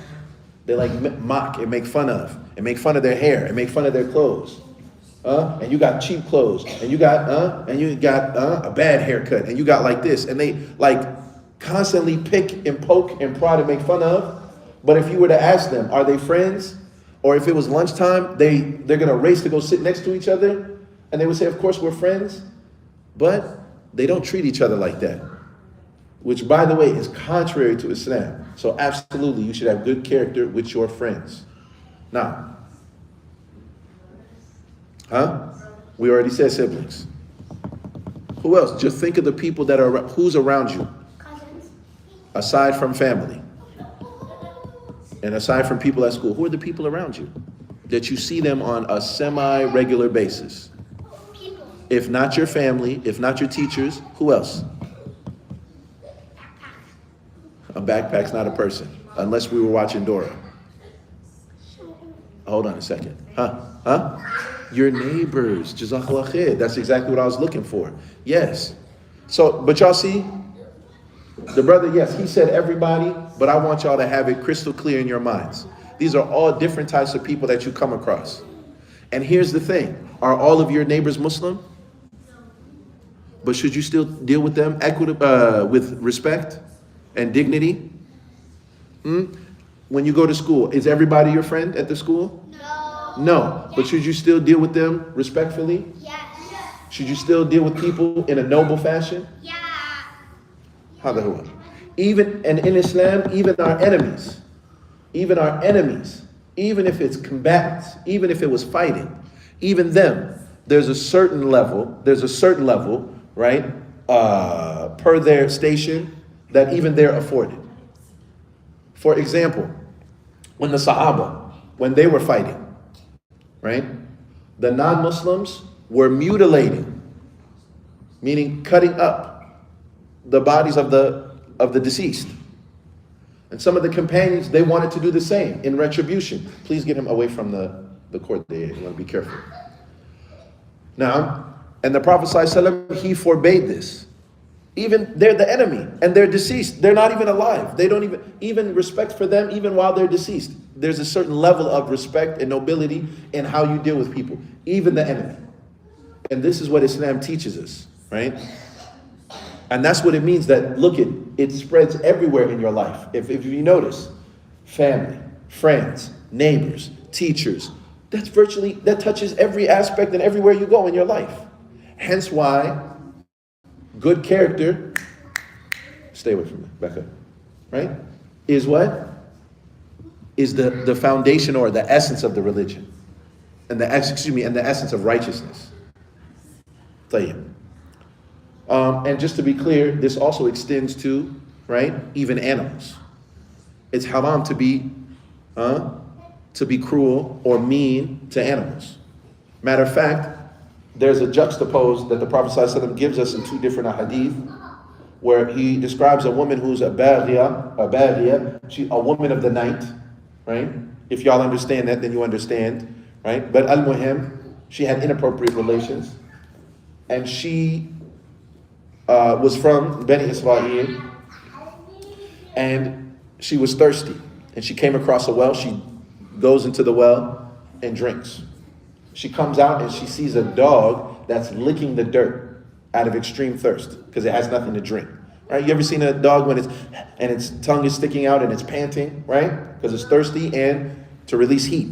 They like mock and make fun of their hair and make fun of their clothes. And you got cheap clothes, and you got a bad haircut, and you got like this, and they like constantly pick and poke and prod and make fun of. But if you were to ask them, are they friends? Or if it was lunchtime, they're gonna race to go sit next to each other, and they would say, of course we're friends, but they don't treat each other like that. Which, by the way, is contrary to Islam. So absolutely, you should have good character with your friends. Now, we already said siblings. Who else? Just think of the people that are, who's around you? Cousins. Aside from family. And aside from people at school, who are the people around you that you see them on a semi-regular basis? People. If not your family, if not your teachers, who else? A backpack's not a person, unless we were watching Dora. Hold on a second. Your neighbors. Jazakallah khair. That's exactly what I was looking for. Yes. So, but y'all see, the brother, yes, he said everybody, but I want y'all to have it crystal clear in your minds. These are all different types of people that you come across. And here's the thing. Are all of your neighbors Muslim? But should you still deal with them with respect and dignity? When you go to school, is everybody your friend at the school? No. But should you still deal with them respectfully? Yes. Should you still deal with people in a noble fashion? Yeah. Even, and in Islam, even our enemies, even if it's combatants, even if it was fighting, even them, there's a certain level, right, per their station that even they're afforded. For example, when the Sahaba, when they were fighting, right, the non-Muslims were mutilating, meaning cutting up the bodies of the deceased. And some of the companions, they wanted to do the same in retribution. Please get him away from the court there. You want to be careful. Now, and the Prophet ﷺ, he forbade this. Even they're the enemy and they're deceased. They're not even alive. They don't even respect for them even while they're deceased. There's a certain level of respect and nobility in how you deal with people, even the enemy. And this is what Islam teaches us, right? And that's what it means that, look, it spreads everywhere in your life. If you notice, family, friends, neighbors, teachers, that touches every aspect and everywhere you go in your life. Hence why good character, stay away from me, back up, right? Is what? Is the foundation or the essence of the religion. And the essence of righteousness. Tayyib. And just to be clear, this also extends to, right, even animals. It's haram to be cruel or mean to animals. Matter of fact, there's a juxtapose that the Prophet ﷺ gives us in two different hadith, where he describes a woman who's a baghiya, a woman of the night, right? If y'all understand that, then you understand, right? But al-muhim, she had inappropriate relations, and she was from Bani Israel, and she was thirsty, and she came across a well. She goes into the well, and drinks. She comes out and she sees a dog that's licking the dirt out of extreme thirst because it has nothing to drink. Right? You ever seen a dog when its tongue is sticking out and it's panting, right? Because it's thirsty and to release heat.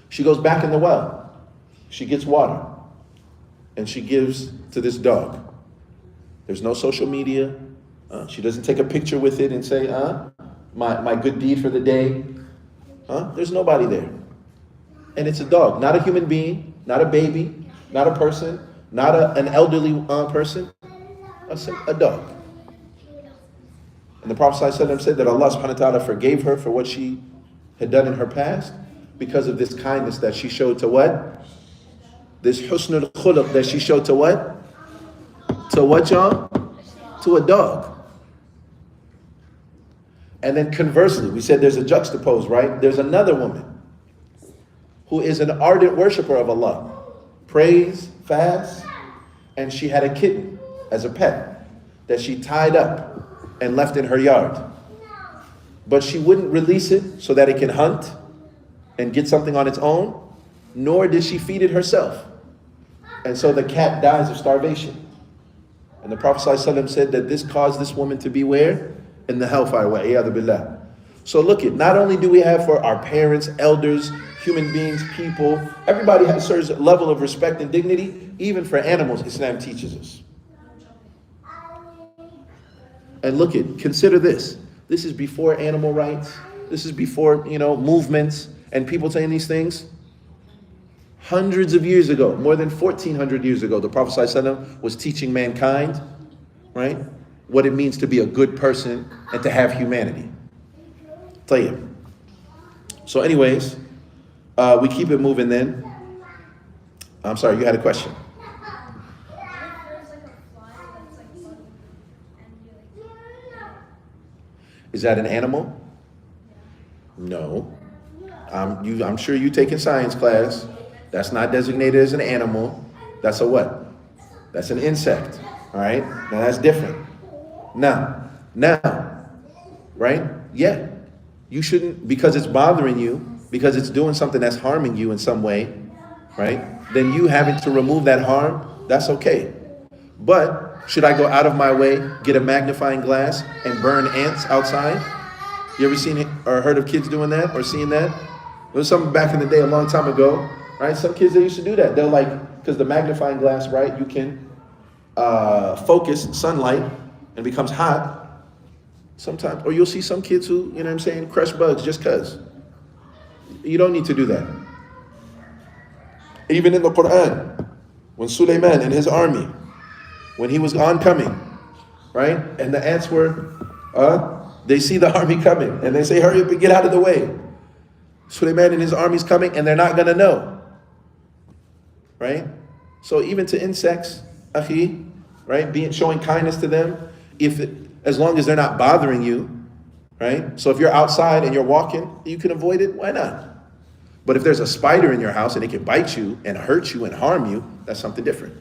She goes back in the well. She gets water and she gives to this dog. There's no social media. She doesn't take a picture with it and say, my good deed for the day. There's nobody there. And it's a dog, not a human being, not a baby, not a person, not an elderly person, a dog. And the Prophet ﷺ said that Allah subhanahu wa ta'ala forgave her for what she had done in her past because of this kindness that she showed to what? This husnul khuluq that she showed to what? To what, y'all? To a dog. And then conversely, we said there's a juxtapose, right? There's another woman who is an ardent worshiper of Allah, prays, fasts, and she had a kitten as a pet that she tied up and left in her yard. But she wouldn't release it so that it can hunt and get something on its own, nor did she feed it herself. And so the cat dies of starvation. And the Prophet ﷺ said that this caused this woman to be where? In the hellfire. Wa'iyadu billah. So look at, not only do we have for our parents, elders, human beings, people, everybody has a certain level of respect and dignity. Even for animals, Islam teaches us. And look at, consider this. This is before animal rights. This is before, movements and people saying these things. Hundreds of years ago, more than 1,400 years ago, the Prophet ﷺ was teaching mankind, right, what it means to be a good person and to have humanity. Tayyib. So anyways, we keep it moving then. I'm sorry, you had a question. Is that an animal? No. I'm sure you taking science class. That's not designated as an animal. That's a what? That's an insect. All right? Now that's different. Now, right? Yeah. You shouldn't, because it's bothering you, because it's doing something that's harming you in some way, right? Then you having to remove that harm, that's okay. But should I go out of my way, get a magnifying glass, and burn ants outside? You ever seen it or heard of kids doing that or seen that? There was something back in the day, a long time ago, right? Some kids, they used to do that. They're like, because the magnifying glass, right, you can focus sunlight and it becomes hot sometimes. Or you'll see some kids who, crush bugs just because. You don't need to do that. Even in the Quran, when Sulaiman and his army, when he was oncoming, right? And the ants were, they see the army coming and they say, hurry up and get out of the way. Sulaiman and his army's coming and they're not going to know, right? So even to insects, akhi, right? Showing kindness to them, as long as they're not bothering you, right? So if you're outside and you're walking, you can avoid it, why not? But if there's a spider in your house and it can bite you and hurt you and harm you, that's something different.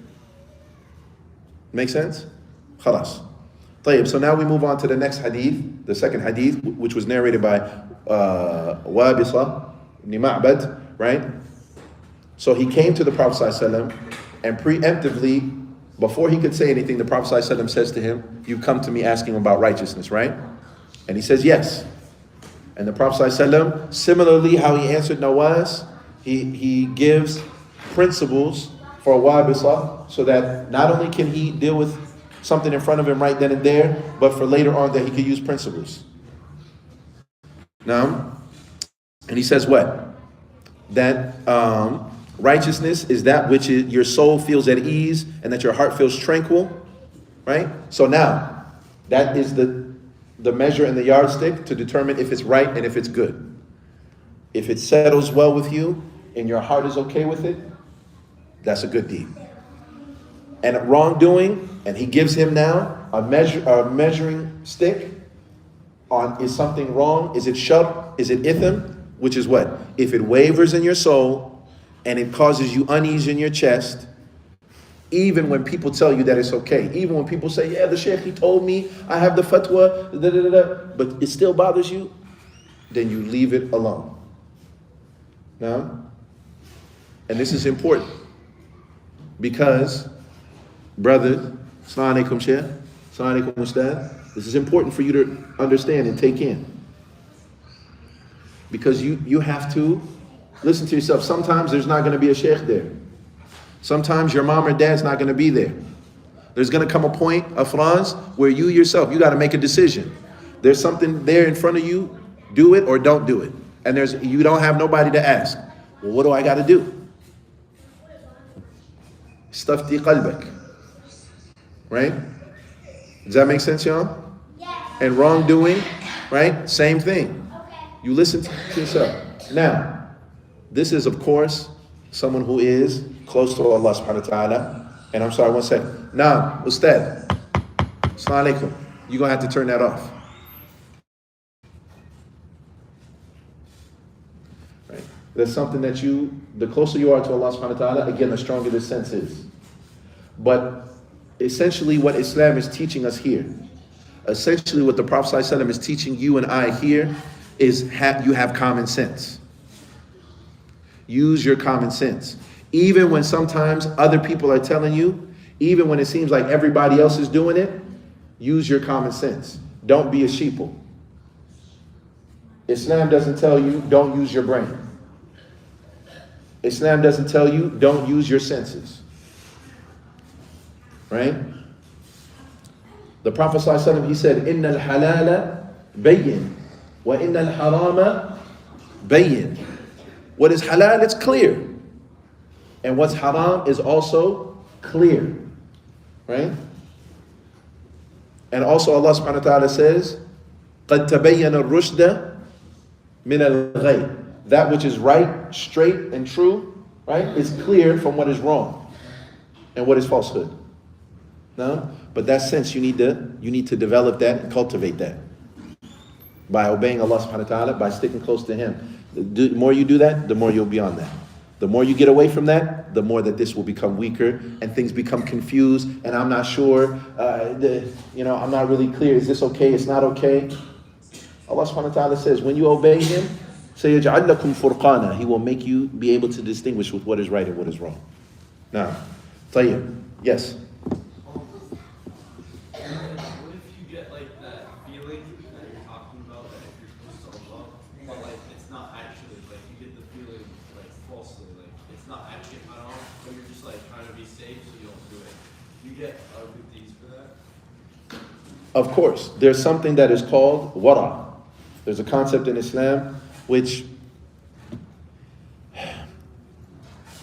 Make sense? Khalas. طيب, so now we move on to the next hadith, the second hadith, which was narrated by Wabisa ibn Ma'bad, right? So he came to the Prophet ﷺ and preemptively, before he could say anything, the Prophet ﷺ says to him, you come to me asking about righteousness, right? And he says, yes. And the Prophet ﷺ, similarly how he answered Nawaz, he gives principles for Wabisa so that not only can he deal with something in front of him right then and there, but for later on that he could use principles. Now, and he says what? That righteousness is that which your soul feels at ease and that your heart feels tranquil, right? So now, that is the measure and the yardstick to determine if it's right and if it's good. If it settles well with you and your heart is okay with it, that's a good deed. And wrongdoing, and he gives him now a measuring stick on, is something wrong? Is it shar? Is it ithim? Which is what? If it wavers in your soul and it causes you unease in your chest, even when people tell you that it's okay, even when people say, yeah, the sheikh, he told me, I have the fatwa, but it still bothers you, then you leave it alone. Now, and this is important because, brother, Assalamu alaikum, Sheikh, Assalamu alaikum, Ustad, this is important for you to understand and take in. Because you have to listen to yourself. Sometimes there's not going to be a sheikh there. Sometimes your mom or dad's not going to be there. There's going to come a point, Afrans, where you yourself, you got to make a decision. There's something there in front of you, do it or don't do it. And you don't have nobody to ask. Well, what do I got to do? Stafti qalbak. Right? Does that make sense, y'all? And wrongdoing, right? Same thing. You listen to yourself. Now, this is, of course, someone who is close to Allah subhanahu wa ta'ala. And I'm sorry, one second. Now, Ustad, Assalamu alaikum. You're going to have to turn that off. Right? That's something that the closer you are to Allah subhanahu wa ta'ala, again, the stronger the sense is. But essentially what Islam is teaching us here, essentially what the Prophet ﷺ is teaching you and I here, is you have common sense. Use your common sense. Even when sometimes other people are telling you, even when it seems like everybody else is doing it, use your common sense. Don't be a sheeple. Islam doesn't tell you don't use your brain. Islam doesn't tell you don't use your senses. Right? The Prophet ﷺ, he said, "Inna al-halala bayyin, wa inna al-harama bayyin." What is halal, it's clear. And what's haram is also clear. Right? And also Allah subhanahu wa ta'ala says, قَدْ تَبَيَّنَ الرُّشْدَ مِنَ الْغَيْ. That which is right, straight, and true, right, is clear from what is wrong and what is falsehood. No? But that sense, you need to develop that and cultivate that. By obeying Allah subhanahu wa ta'ala, by sticking close to Him. The more you do that, the more you'll be on that. The more you get away from that, the more that this will become weaker and things become confused and I'm not sure, I'm not really clear. Is this okay? It's not okay. Allah subhanahu wa ta'ala says, when you obey Him, سَيَجْعَلْ لَكُمْ فُرْقَانًا. He will make you be able to distinguish with what is right and what is wrong. Now, Tayyib, yes? Of course, there's something that is called wara. There's a concept in Islam which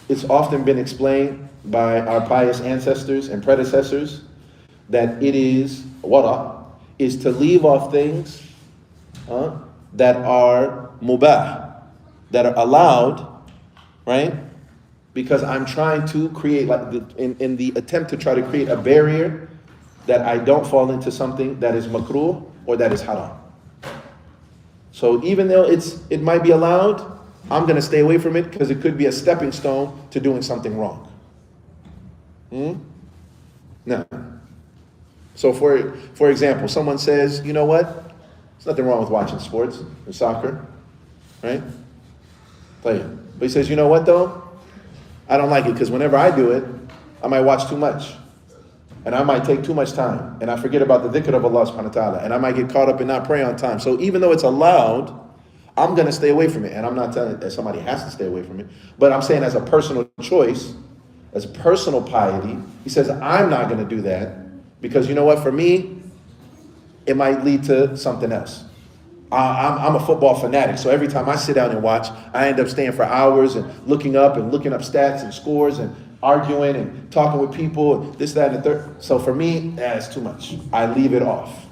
it's often been explained by our pious ancestors and predecessors that it is wara, is to leave off things that are mubah, that are allowed, right? Because I'm trying to create, in the attempt to try to create a barrier that I don't fall into something that is makruh or that is haram. So even though it might be allowed, I'm going to stay away from it because it could be a stepping stone to doing something wrong. No. So for example, someone says, you know what? There's nothing wrong with watching sports or soccer, right? But he says, you know what though? I don't like it because whenever I do it, I might watch too much. And I might take too much time. And I forget about the dhikr of Allah subhanahu wa ta'ala. And I might get caught up and not pray on time. So even though it's allowed, I'm going to stay away from it. And I'm not telling that somebody has to stay away from it. But I'm saying as a personal choice, as personal piety, he says, I'm not going to do that. Because you know what? For me, it might lead to something else. I'm a football fanatic. So every time I sit down and watch, I end up staying for hours and looking up stats and scores and arguing and talking with people and this, that, and the third. So for me, it's too much. I leave it off.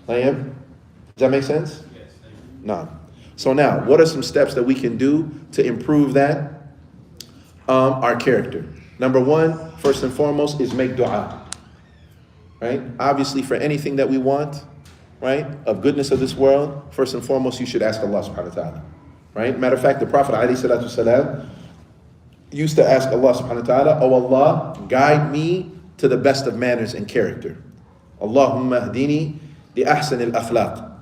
Does that make sense? Yes, thank you. No. So now, what are some steps that we can do to improve that? Our character. Number one, first and foremost, is make dua. Right? Obviously, for anything that we want, right, of goodness of this world, first and foremost, you should ask Allah subhanahu wa ta'ala. Right? Matter of fact, the Prophet ﷺ used to ask Allah subhanahu wa ta'ala, oh Allah, guide me to the best of manners and character. Allahumma hdini li ahsan al-akhlaq.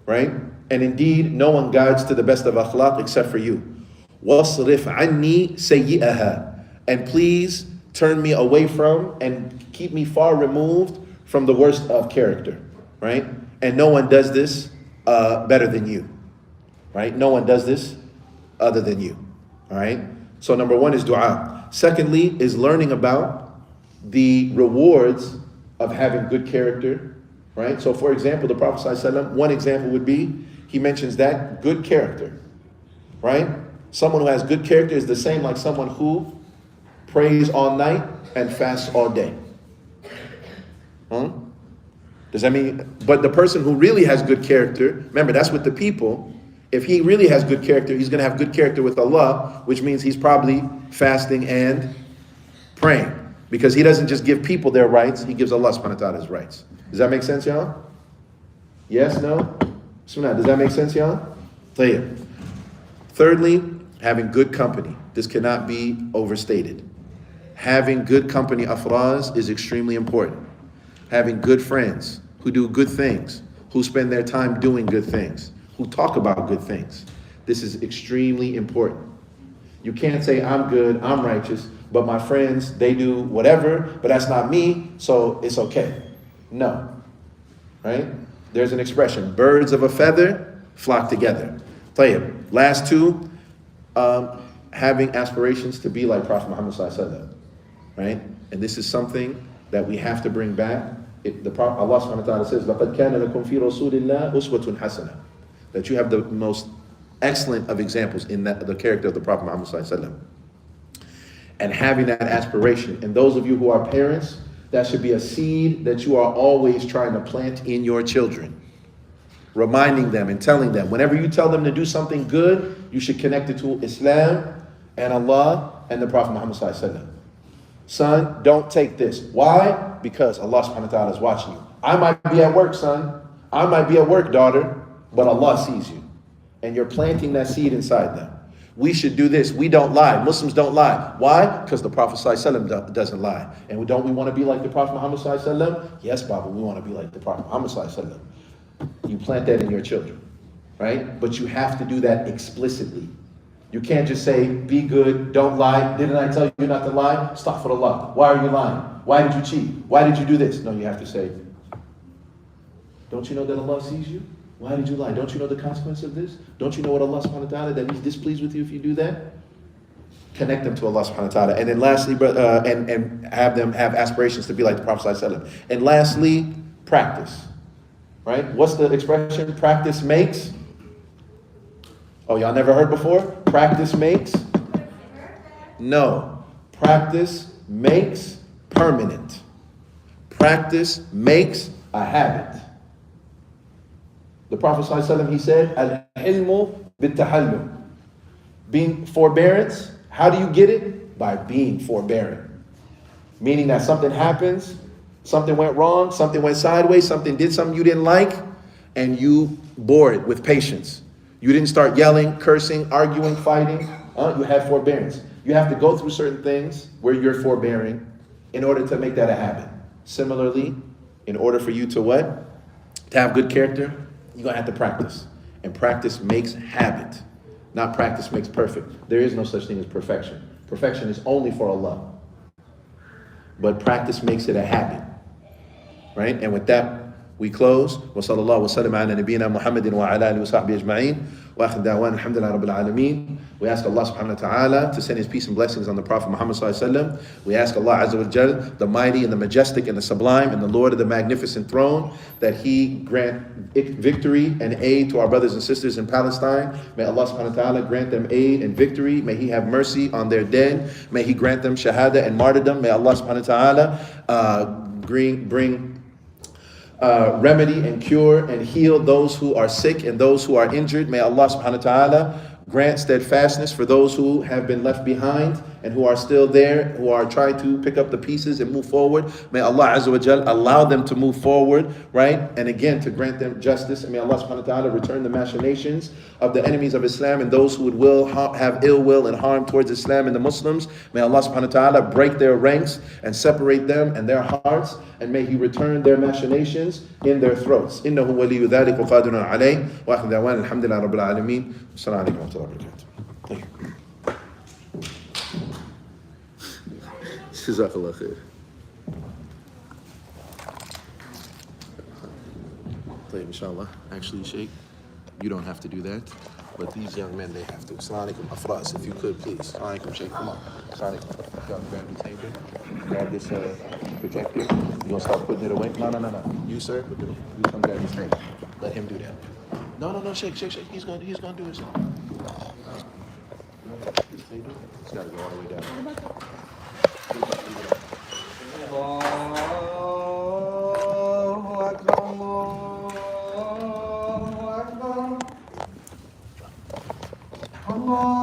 Right? And indeed, no one guides to the best of akhlaq except for you. وَاصْرِفْ عَنِّي سَيِّئَهَا. And please turn me away from and keep me far removed from the worst of character, right? And no one does this better than you, right? No one does this other than you, all right? So number one is dua. Secondly is learning about the rewards of having good character, right? So for example, the Prophet ﷺ, one example would be, he mentions that good character, right? Someone who has good character is the same like someone who prays all night and fasts all day. Does that mean, but the person who really has good character, remember that's with the people, if he really has good character, he's going to have good character with Allah, which means he's probably fasting and praying. Because he doesn't just give people their rights, he gives Allah subhanahu wa ta'ala his rights. Does that make sense, y'all? Yes, no? Does that make sense, y'all? Tayyib. Thirdly, having good company. This cannot be overstated. Having good company, afraz, is extremely important. Having good friends who do good things, who spend their time doing good things, who talk about good things. This is extremely important. You can't say, I'm good, I'm righteous, but my friends, they do whatever, but that's not me, so it's okay. No, right? There's an expression, birds of a feather flock together. Tayyib. Last two, having aspirations to be like Prophet Muhammad ﷺ, right? And this is something that we have to bring back. Allah subhanahu wa ta'ala says, لَقَدْ كَانَ لَكُمْ فِي رَسُولِ اللَّهِ أُسْوَةٌ حَسَنَةٌ. That you have the most excellent of examples in the character of the Prophet Muhammad ﷺ. And having that aspiration. And those of you who are parents, that should be a seed that you are always trying to plant in your children. Reminding them and telling them. Whenever you tell them to do something good, you should connect it to Islam and Allah and the Prophet Muhammad ﷺ. Son, don't take this. Why? Because Allah subhanahu wa ta'ala is watching you. I might be at work, son. I might be at work, daughter. But Allah sees you. And you're planting that seed inside them. We should do this. We don't lie. Muslims don't lie. Why? Because the Prophet ﷺ doesn't lie. And don't we want to be like the Prophet Muhammad ﷺ? Yes, Baba, we want to be like the Prophet Muhammad ﷺ. You plant that in your children, right? But you have to do that explicitly. You can't just say, be good, don't lie. Didn't I tell you not to lie? Astaghfirullah. Why are you lying? Why did you cheat? Why did you do this? No, you have to say, don't you know that Allah sees you? Why did you lie? Don't you know the consequence of this? Don't you know what Allah subhanahu wa ta'ala, that He's displeased with you if you do that? Connect them to Allah subhanahu wa ta'ala. And then lastly, and have them have aspirations to be like the Prophet sallallahu alaihi wasallam. And lastly, practice. Right? What's the expression? Practice makes? Oh, y'all never heard before? Practice makes? No. Practice makes permanent. Practice makes a habit. The Prophet ﷺ, he said, Al-hilmu bit-tahallum. Being forbearance, how do you get it? By being forbearing. Meaning that something happens, something went wrong, something went sideways, something did something you didn't like, and you bore it with patience. You didn't start yelling, cursing, arguing, fighting. You had forbearance. You have to go through certain things where you're forbearing in order to make that a habit. Similarly, in order for you to what? To have good character, you're going to have to practice. And practice makes habit. Not practice makes perfect. There is no such thing as perfection. Perfection is only for Allah. But practice makes it a habit. Right? And with that, we close. وصلى الله وسلم على نبينا محمد وعلى آله وصحبه أجمعين وآخر دعوانا الحمد لله رب العالمين. We ask Allah subhanahu wa ta'ala to send His peace and blessings on the Prophet Muhammad sallallahu alaihi wasallam. We ask Allah azza wa jal, the mighty and the majestic and the sublime and the Lord of the magnificent throne, that He grant victory and aid to our brothers and sisters in Palestine. May Allah subhanahu wa ta'ala grant them aid and victory. May He have mercy on their dead. May He grant them shahada and martyrdom. May Allah subhanahu wa ta'ala bring remedy and cure and heal those who are sick and those who are injured. May Allah subhanahu wa ta'ala grant steadfastness for those who have been left behind and who are still there, who are trying to pick up the pieces and move forward. May Allah azza wa jal allow them to move forward, right? And again, to grant them justice. And may Allah subhanahu wa ta'ala return the machinations of the enemies of Islam and those who would have ill will and harm towards Islam and the Muslims. May Allah subhanahu wa ta'ala break their ranks and separate them and their hearts. And may He return their machinations in their throats. إِنَّهُ وَلِيُّ ذَلِكَ وَقَادِرٌ عَلَيْهِ وَآخِرُ دَعْوَانَا الْحَمْدُ لِلَّهِ رَبِّ الْعَالَمِينَ. Assalamu alaikum wa rahmatullahi wa barakatuh. Thank you. Jazakallah khair. طيب, inshallah. Actually, Sheikh, you don't have to do that. But these young men, they have to. Assalamu alaikum, Afras, if you could, please. Assalamu alaikum, Sheikh, come on. Assalamu alaikum. Y'all grab the table. Grab this projector. You gonna start putting it away? No. You, sir, you come grab this thing. Let him do that. No, Sheikh. He's gonna do it, sir. It's gotta go all the way down. Allahu Akbar, Allahu Akbar. Allah.